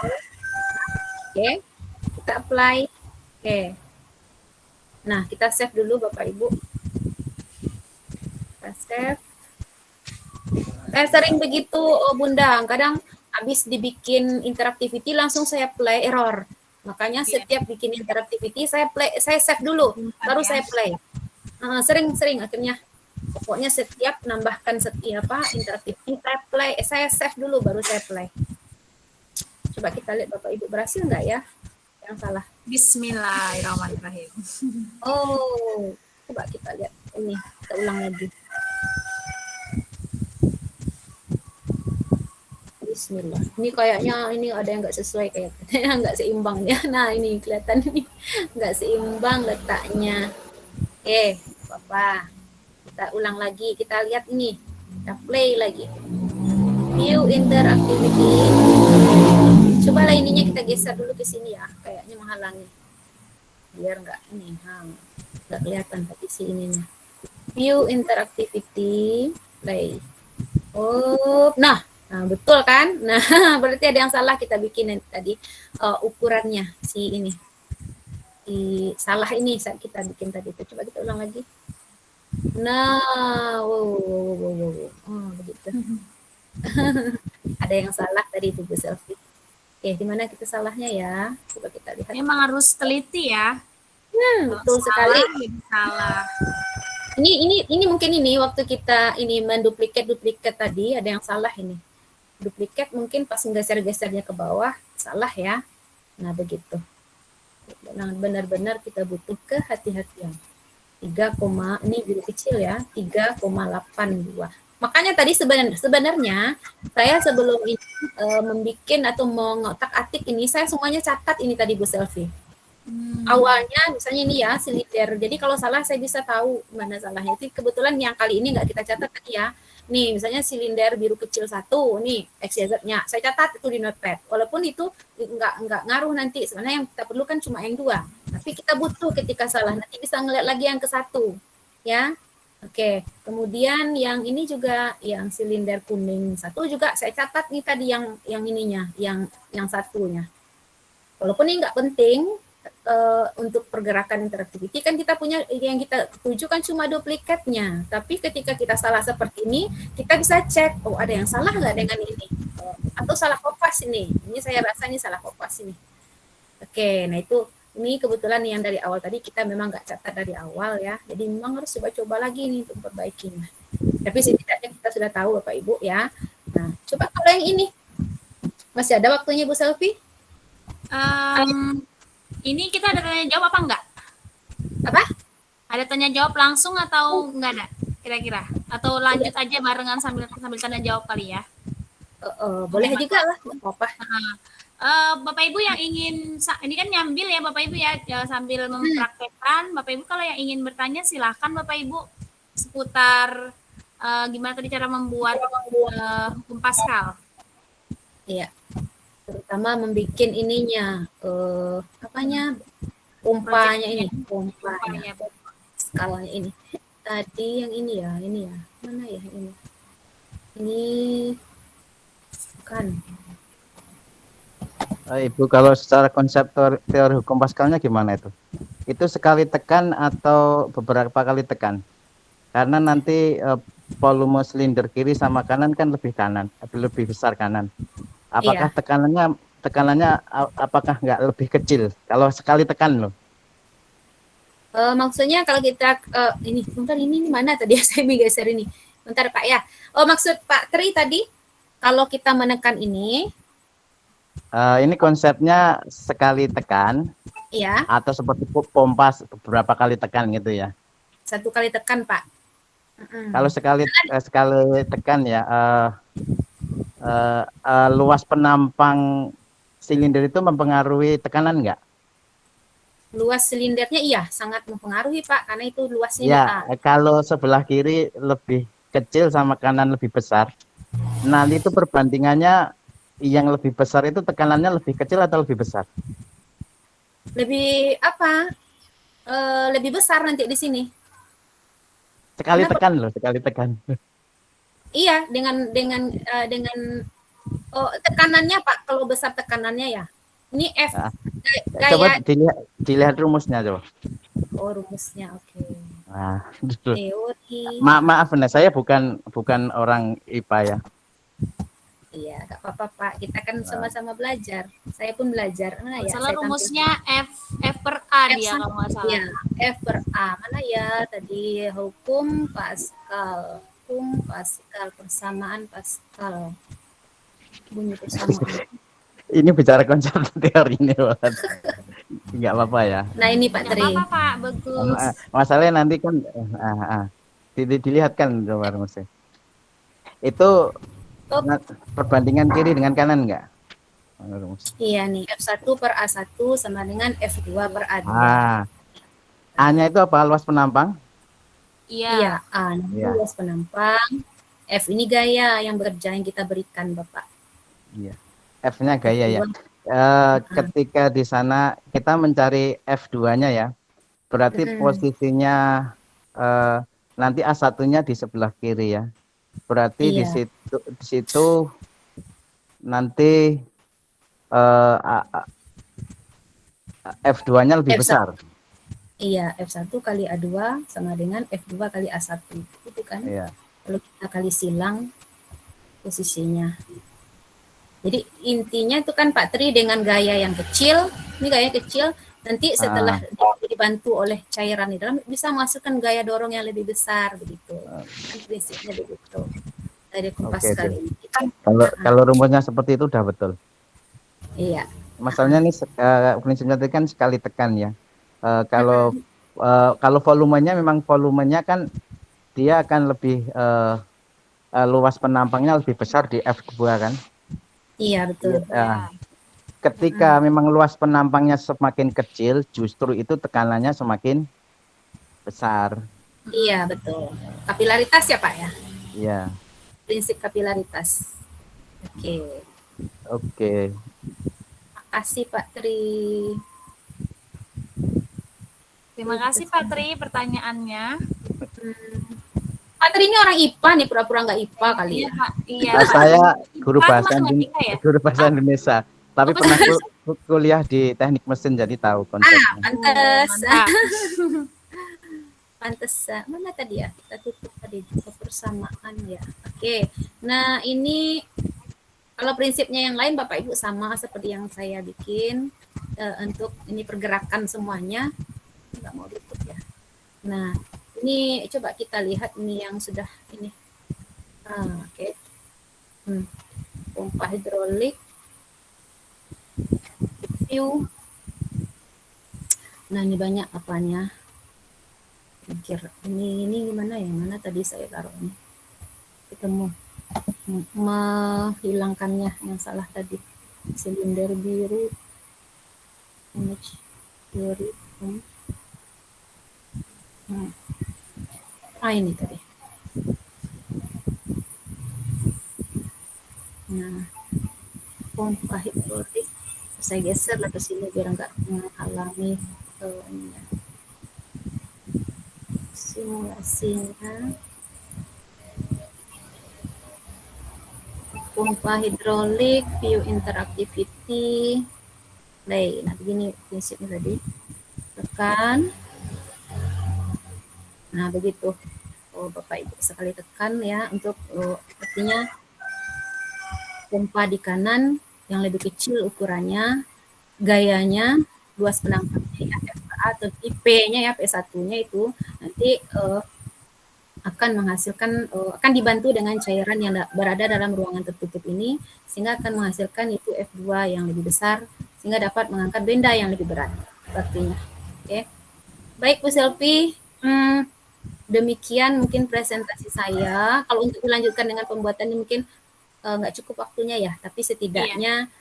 Oke. Kita apply. Oke. Nah, kita save dulu Bapak Ibu. Kita save. Saya sering begitu Bunda, kadang habis dibikin interactivity langsung saya play error. Makanya setiap bikin interactivity saya save dulu, baru saya play. Sering akhirnya. Pokoknya setiap nambahkan interactivity saya save dulu baru saya play. Coba kita lihat Bapak Ibu berhasil nggak ya? Yang salah. Bismillahirrahmanirrahim. Oh, coba kita lihat ini, kita ulang lagi. Bismillah. Ini kayaknya ini ada yang nggak sesuai, kayaknya nggak seimbang ya. Nah, ini kelihatan ini nggak seimbang letaknya. Oke, Bapak. Kita ulang lagi, kita lihat ini. Kita play lagi. View interactivity. Coba ininya kita geser dulu ke sini ya, kayaknya menghalangi. Biar nggak ini, nggak kelihatan tadi si ininya. View interactivity, play. Oh, nah betul kan? Nah, berarti ada yang salah kita bikin tadi ukurannya si ini. Salah ini saat kita bikin tadi. Coba kita ulang lagi. Nah, begitu. Ada yang salah tadi itu Bu Selfie. Oke, di mana kita salahnya ya? Coba kita lihat. Memang harus teliti ya. Betul sekali. Salah. Ini mungkin ini waktu kita ini menduplikat tadi ada yang salah ini. Duplikat mungkin pas geser-gesernya ke bawah salah ya. Nah, begitu. Nah, benar-benar kita butuh kehati-hatian. 3, ini biru kecil ya, 3,82. Makanya tadi sebenarnya saya sebelum ini membuat atau mengotak-atik ini, saya semuanya catat ini tadi Bu Selfie. Awalnya misalnya ini ya silinder. Jadi kalau salah saya bisa tahu mana salahnya. Itu kebetulan yang kali ini nggak kita catat tadi ya. Nih misalnya silinder biru kecil 1, nih XYZ-nya. Saya catat itu di notepad. Walaupun itu nggak ngaruh nanti. Sebenarnya yang kita perlukan cuma yang 2. Tapi kita butuh ketika salah. Nanti bisa ngeliat lagi yang ke 1. Ya. Oke. Kemudian yang ini juga yang silinder kuning 1 juga saya catat nih tadi yang ininya, yang satunya. Walaupun ini nggak penting. Untuk pergerakan interactivity kan kita punya yang kita tuju kan cuma duplikatnya, tapi ketika kita salah seperti ini kita bisa cek ada yang salah nggak dengan ini atau salah kopas ini saya rasa ini salah kopas ini. Oke, nah itu ini kebetulan yang dari awal tadi kita memang nggak catat dari awal ya, jadi memang harus coba lagi nih untuk perbaikinya, tapi setidaknya kita sudah tahu Bapak Ibu ya. Nah coba kalau yang ini masih ada waktunya Bu Selfie. Ini kita ada tanya jawab apa enggak? Apa? Ada tanya jawab langsung atau enggak ada? Kira-kira? Atau lanjut aja barengan sambil tanya jawab kali ya? Boleh juga lah, apa-apa. Bapak Ibu yang ingin ini kan nyambil ya Bapak Ibu ya, sambil mempraktekkan. Bapak Ibu kalau yang ingin bertanya silahkan Bapak Ibu seputar gimana tadi cara membuat hukum Paskal. Iya. Terutama membuat ininya apanya? Pompanya ini, pompanya. Skalanya ini. Tadi yang ini ya. Mana ya ini? Ini bukan. Ibu, kalau secara konsep teori hukum Pascalnya gimana itu? Itu sekali tekan atau beberapa kali tekan? Karena nanti volume silinder kiri sama kanan kan lebih besar kanan. Apakah tekanannya apakah nggak lebih kecil kalau sekali tekan loh? Maksudnya kalau kita ini mana tadi saya geser ini. Bentar Pak ya. Oh, maksud Pak Tri tadi kalau kita menekan ini. Ini konsepnya sekali tekan, Iya. atau seperti pompa beberapa kali tekan gitu ya? Satu kali tekan Pak. Kalau sekali tekan ya, luas penampang silinder itu mempengaruhi tekanan nggak? Luas silindernya iya sangat mempengaruhi Pak, karena itu luasnya. Ya, kalau sebelah kiri lebih kecil sama kanan lebih besar, nanti itu perbandingannya yang lebih besar itu tekanannya lebih kecil atau lebih besar? Lebih lebih besar nanti di sini. Sekali tekan loh, sekali tekan. Iya, dengan tekanannya Pak, kalau besar tekanannya ya. Ini F. Coba dilihat rumusnya coba. Oh, rumusnya, oke. Nah, teori. Maaf, saya bukan orang IPA ya. Iya, nggak apa-apa Pak. Kita kan sama-sama belajar. Saya pun belajar. Mana ya? Salah rumusnya F per A dia kalau nggak salah. Ya, F per A. Mana ya tadi hukum Pascal. Hukum Pascal, persamaan Pascal. Bunyi persamaan. Ini bicara konsep teori ini, nggak apa-apa ya. Nah ini Pak Tri. Nggak apa-apa Pak, bagus. Masalahnya nanti kan dilihat kan coba rumusnya. Itu perbandingan kiri dengan kanan nggak? Iya nih, F1 per A1 sama dengan F2 per A2. A-nya itu apa? Luas penampang? Iya, A luas penampang. F ini gaya yang bekerja yang kita berikan Bapak. Iya, F-nya gaya ya. Ketika di sana kita mencari F2-nya ya, berarti posisinya nanti A1-nya di sebelah kiri ya. Berarti di situ nanti F2-nya lebih besar. Iya, F1 kali A2 sama dengan F2 kali A1. Itu kan. Iya. Lalu kita kali silang posisinya. Jadi intinya itu kan Pak Tri dengan gaya yang kecil, ini gaya kecil, nanti setelah dibantu oleh cairan di dalam bisa masukkan gaya dorong yang lebih besar begitu. Prinsipnya begitu. Dari kompas kali ini. Kalau rumusnya seperti itu udah betul. Iya. Masalahnya nih prinsipnya kan sekali tekan ya. Kalau volumenya memang kan dia akan lebih luas penampangnya lebih besar di F2 kan. Iya betul. Ketika memang luas penampangnya semakin kecil, justru itu tekanannya semakin besar. Iya betul. Kapilaritas ya Pak ya? Iya. Prinsip kapilaritas. Oke. Makasih Pak Tri. Terima kasih Pak Tri pertanyaannya. Pak Tri ini orang IPA nih, pura-pura nggak IPA kali ya? Iya. Saya guru bahasa Indonesia, tapi pernah kuliah di teknik mesin jadi tahu konsepnya. Pantes. Pantes. Mana tadi ya? Kita tutup tadi kebersamaan ya. Oke. Nah ini kalau prinsipnya yang lain Bapak Ibu sama seperti yang saya bikin untuk ini pergerakan semuanya. Nggak mau tutup ya. Nah ini coba kita lihat ini yang sudah ini. Oke. Pompa hidrolik. View. Nah ini banyak apanya. Pikir ini gimana ya? Mana tadi saya taruh ini? Ketemu menghilangkannya yang salah tadi. Silinder biru, image theory. Ini tadi. Nah, pompa hidrolik. Saya geser lah ke sini biar nggak menghalangi simulasinya. Pompa hidrolik, view interactivity. Nah, begini prinsipnya tadi. Tekan. Nah, begitu. Bapak Ibu sekali tekan ya untuk artinya pompa di kanan yang lebih kecil ukurannya, gayanya, luas penampaknya ya, FA atau IP-nya ya, P1-nya itu nanti akan menghasilkan, akan dibantu dengan cairan yang berada dalam ruangan tertutup ini, sehingga akan menghasilkan itu F2 yang lebih besar, sehingga dapat mengangkat benda yang lebih berat artinya. Oke. Baik Bu Selvi, demikian mungkin presentasi saya. Kalau untuk dilanjutkan dengan pembuatan ini mungkin nggak cukup waktunya ya, tapi setidaknya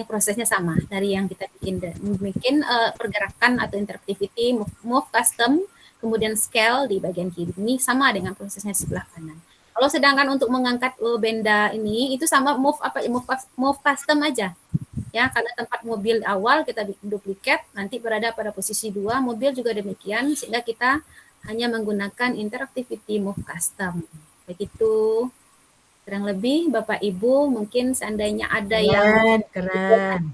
prosesnya sama dari yang kita bikin. Mungkin pergerakan atau interactivity, move custom, kemudian scale di bagian kiri ini sama dengan prosesnya sebelah kanan. Kalau sedangkan untuk mengangkat benda ini itu sama move custom aja. Ya, karena tempat mobil awal kita bikin duplikat, nanti berada pada posisi 2, mobil juga demikian, sehingga kita hanya menggunakan interactivity move custom. Begitu. Kurang lebih Bapak Ibu mungkin seandainya ada yang Keren.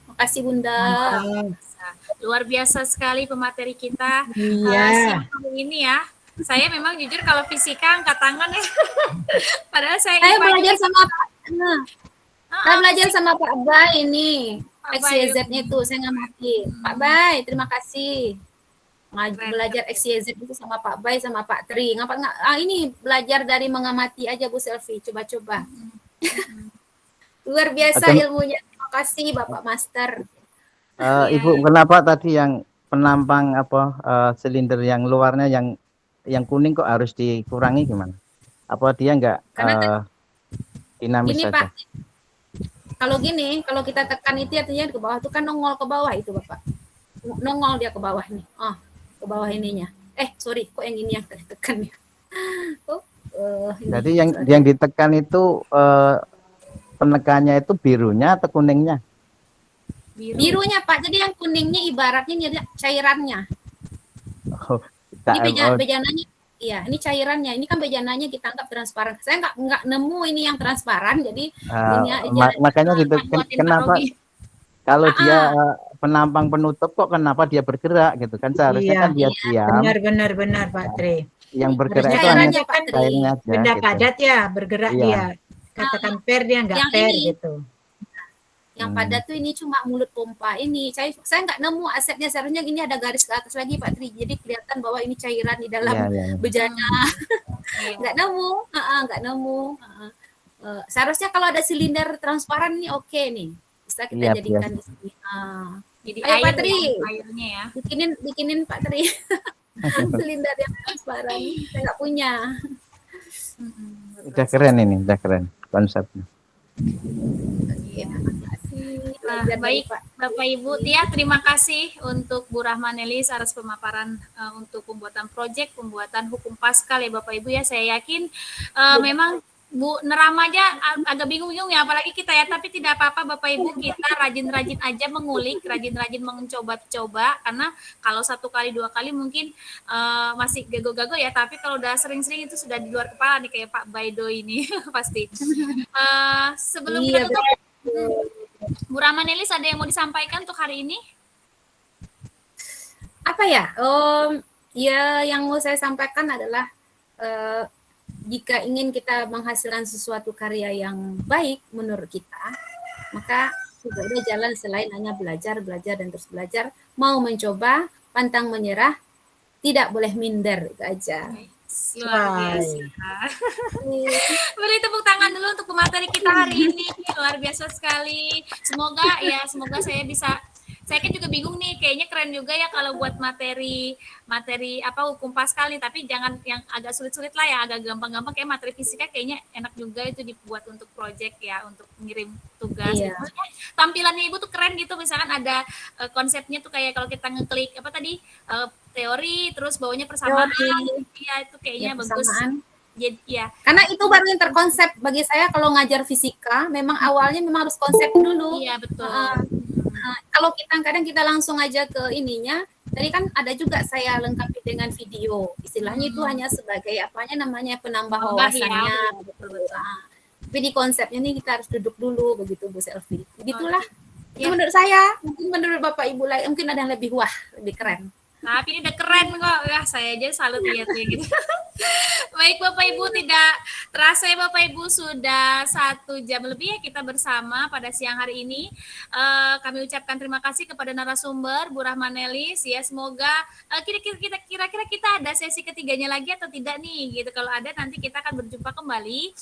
Makasih Bunda. Luar biasa sekali pemateri kita Iya. siang hari ini ya. Saya memang jujur kalau fisika angkat tangan ya. Padahal saya belajar sama Pak. Saya belajar sama Pak Bay ini. XYZ-nya itu saya ngamati. Pak Bay, terima kasih. Belajar XYZ itu sama Pak Bay sama Pak Tri. Ini belajar dari mengamati aja Bu Selvi. Coba-coba. Luar biasa ilmunya. Terima kasih Bapak Master. Ibu, kenapa tadi yang penampang silinder yang luarnya yang kuning kok harus dikurangi gimana? Apa dia nggak dinamis gini, saja? Pak. Kalau gini, kalau kita tekan itu artinya ke bawah itu kan nongol ke bawah itu Bapak. Nongol dia ke bawah nih. Ke bawah ininya. Sorry, kok yang ini yang tekan ya. Jadi yang ditekan itu penekannya itu birunya atau kuningnya? Birunya Pak. Jadi yang kuningnya ibaratnya ini cairannya. Ini bejananya. Iya, ini cairannya. Ini kan bejananya kita anggap transparan. Saya nggak nemu ini yang transparan. Jadi ini aja. Makanya gitu. Kenapa? Kalau dia penampang penutup kok kenapa dia bergerak gitu kan? Seharusnya kan dia diam. Benar Pak Tri. Yang bergerak itu Cairannya, hanya Pak Tri. cairnya aja. Benda gitu. padat ya bergerak dia. Katakan fair dia nggak yang fair ini. gitu. Yang padat tuh ini cuma mulut pompa ini. Saya nggak nemu asetnya. Seharusnya ini ada garis ke atas lagi Pak Tri. Jadi kelihatan bahwa ini cairan di dalam bejana. Nggak nemu. Seharusnya kalau ada silinder transparan ini oke nih. Bisa kita jadikan di sini. Jadi ayo Pak Tri. Airnya ya. Bikinin Pak Tri. Silinder yang transparan. Saya nggak punya. Udah keren ini, udah keren konsepnya. Baik Bapak Ibu, Tia, terima kasih untuk Bu Rahmanelis atas pemaparan untuk pembuatan proyek, pembuatan hukum Paskal ya Bapak Ibu ya. Saya yakin memang Bu neram aja agak bingung-bingung ya, apalagi kita ya, tapi tidak apa-apa Bapak Ibu, kita rajin-rajin aja mengulik, rajin-rajin mencoba-coba, karena kalau 1 kali 2 kali mungkin masih gago-gago ya, tapi kalau udah sering-sering itu sudah di luar kepala nih kayak Pak Baido ini pasti. Sebelum kita tutup, Bu Rahmanelis ada yang mau disampaikan untuk hari ini? Apa ya? Ya yang mau saya sampaikan adalah jika ingin kita menghasilkan sesuatu karya yang baik menurut kita, maka tidak ada jalan selain hanya belajar dan terus belajar. Mau mencoba, pantang menyerah, tidak boleh minder, itu aja. Luar biasa. Beri tepuk tangan dulu untuk pemateri kita hari ini. Luar biasa sekali. Semoga saya bisa Saya kan juga bingung nih, kayaknya keren juga ya kalau buat materi apa hukum Paskal nih, tapi jangan yang agak sulit-sulit lah ya, agak gampang-gampang kayak materi fisika kayaknya enak juga itu dibuat untuk project ya, untuk ngirim tugas Iya. gitu. Maksudnya tampilannya Ibu tuh keren gitu, misalkan ada konsepnya tuh kayak kalau kita ngeklik apa tadi teori terus bawahnya persamaan. Iya, itu kayaknya Ya, bagus. persamaan. Jadi ya. Karena itu baru yang terkonsep bagi saya kalau ngajar fisika, memang awalnya memang harus konsep dulu. Iya, betul. Kalau kadang kita langsung aja ke ininya, tadi kan ada juga saya lengkapi dengan video. Istilahnya itu hanya sebagai namanya penambah wawasannya. Ya, betul. Tapi di konsepnya nih kita harus duduk dulu begitu Bu Selvi. Begitulah. Ya. Itu menurut saya, mungkin menurut Bapak Ibu lain mungkin ada yang lebih lebih keren. Tapi ini udah keren kok. Ya, saya aja salut lihatnya gitu. Baik Bapak Ibu, tidak terasa ya Bapak Ibu sudah 1 jam lebih ya kita bersama pada siang hari ini. Kami ucapkan terima kasih kepada narasumber Bu Rahmanelis ya. Semoga kira-kira kita ada sesi ketiganya lagi atau tidak nih gitu. Kalau ada nanti kita akan berjumpa kembali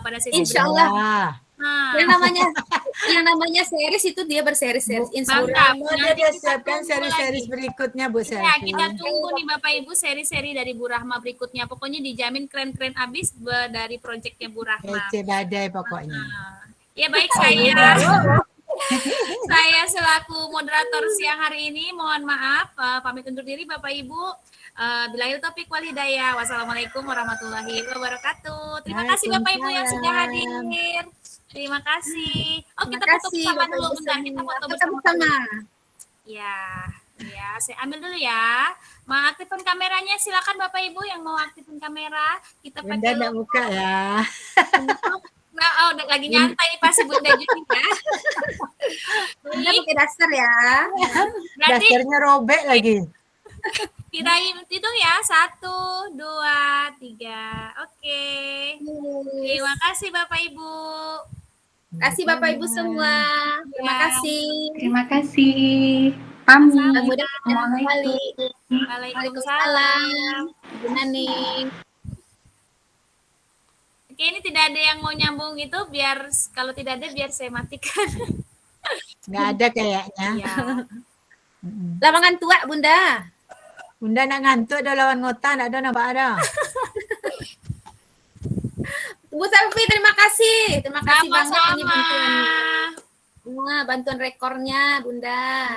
pada sesi Insya Allah. Wah. Nah, yang namanya series itu dia berseries-series. Insya mantap. Mau Nanti dia kita siapkan tunggu seri-seri lagi. berikutnya Bu Ya, Selvi. kita tunggu nih Bapak Ibu seri-seri dari Bu Rahma berikutnya. Pokoknya dijamin keren-keren abis dari proyeknya Bu Rahma. Kece badai pokoknya. Ya baik saya selaku moderator siang hari ini mohon maaf pamit undur diri Bapak Ibu. Bilahil taufiq wal hidayah. Wassalamualaikum warahmatullahi wabarakatuh. Terima kasih Bapak Ibu yang sudah hadir. Terima kasih. Oh, kita foto bersama dulu bentar. Kita foto bersama. Ya, saya ambil dulu ya. Mau aktifkan kameranya, silakan Bapak Ibu yang mau aktifkan kamera. Kita Bunda pakai enggak buka ya. Nah, udah lagi nyantai nih pasti Bunda juga. Bunda pakai daster ya. Berarti Dasarnya robek lagi. kirain itu ya 1, 2, 3. Oke. Terima kasih Bapak Ibu. Terima kasih Bapak Ibu semua. Terima Ya. kasih. Terima kasih. Pamit. Mudah-mudahan kembali. Waalaikumsalam. Bu Naning. Oke, ini tidak ada yang mau nyambung itu biar kalau tidak ada biar saya matikan. Enggak ada kayaknya. Ya. Lawangan tua Bunda. Bunda nak ngantuk dah lawan ngotan, ada nampak ada. Bu Selvi terima kasih. Terima kasih banget ini Sama-sama. bantuan rekornya Bunda.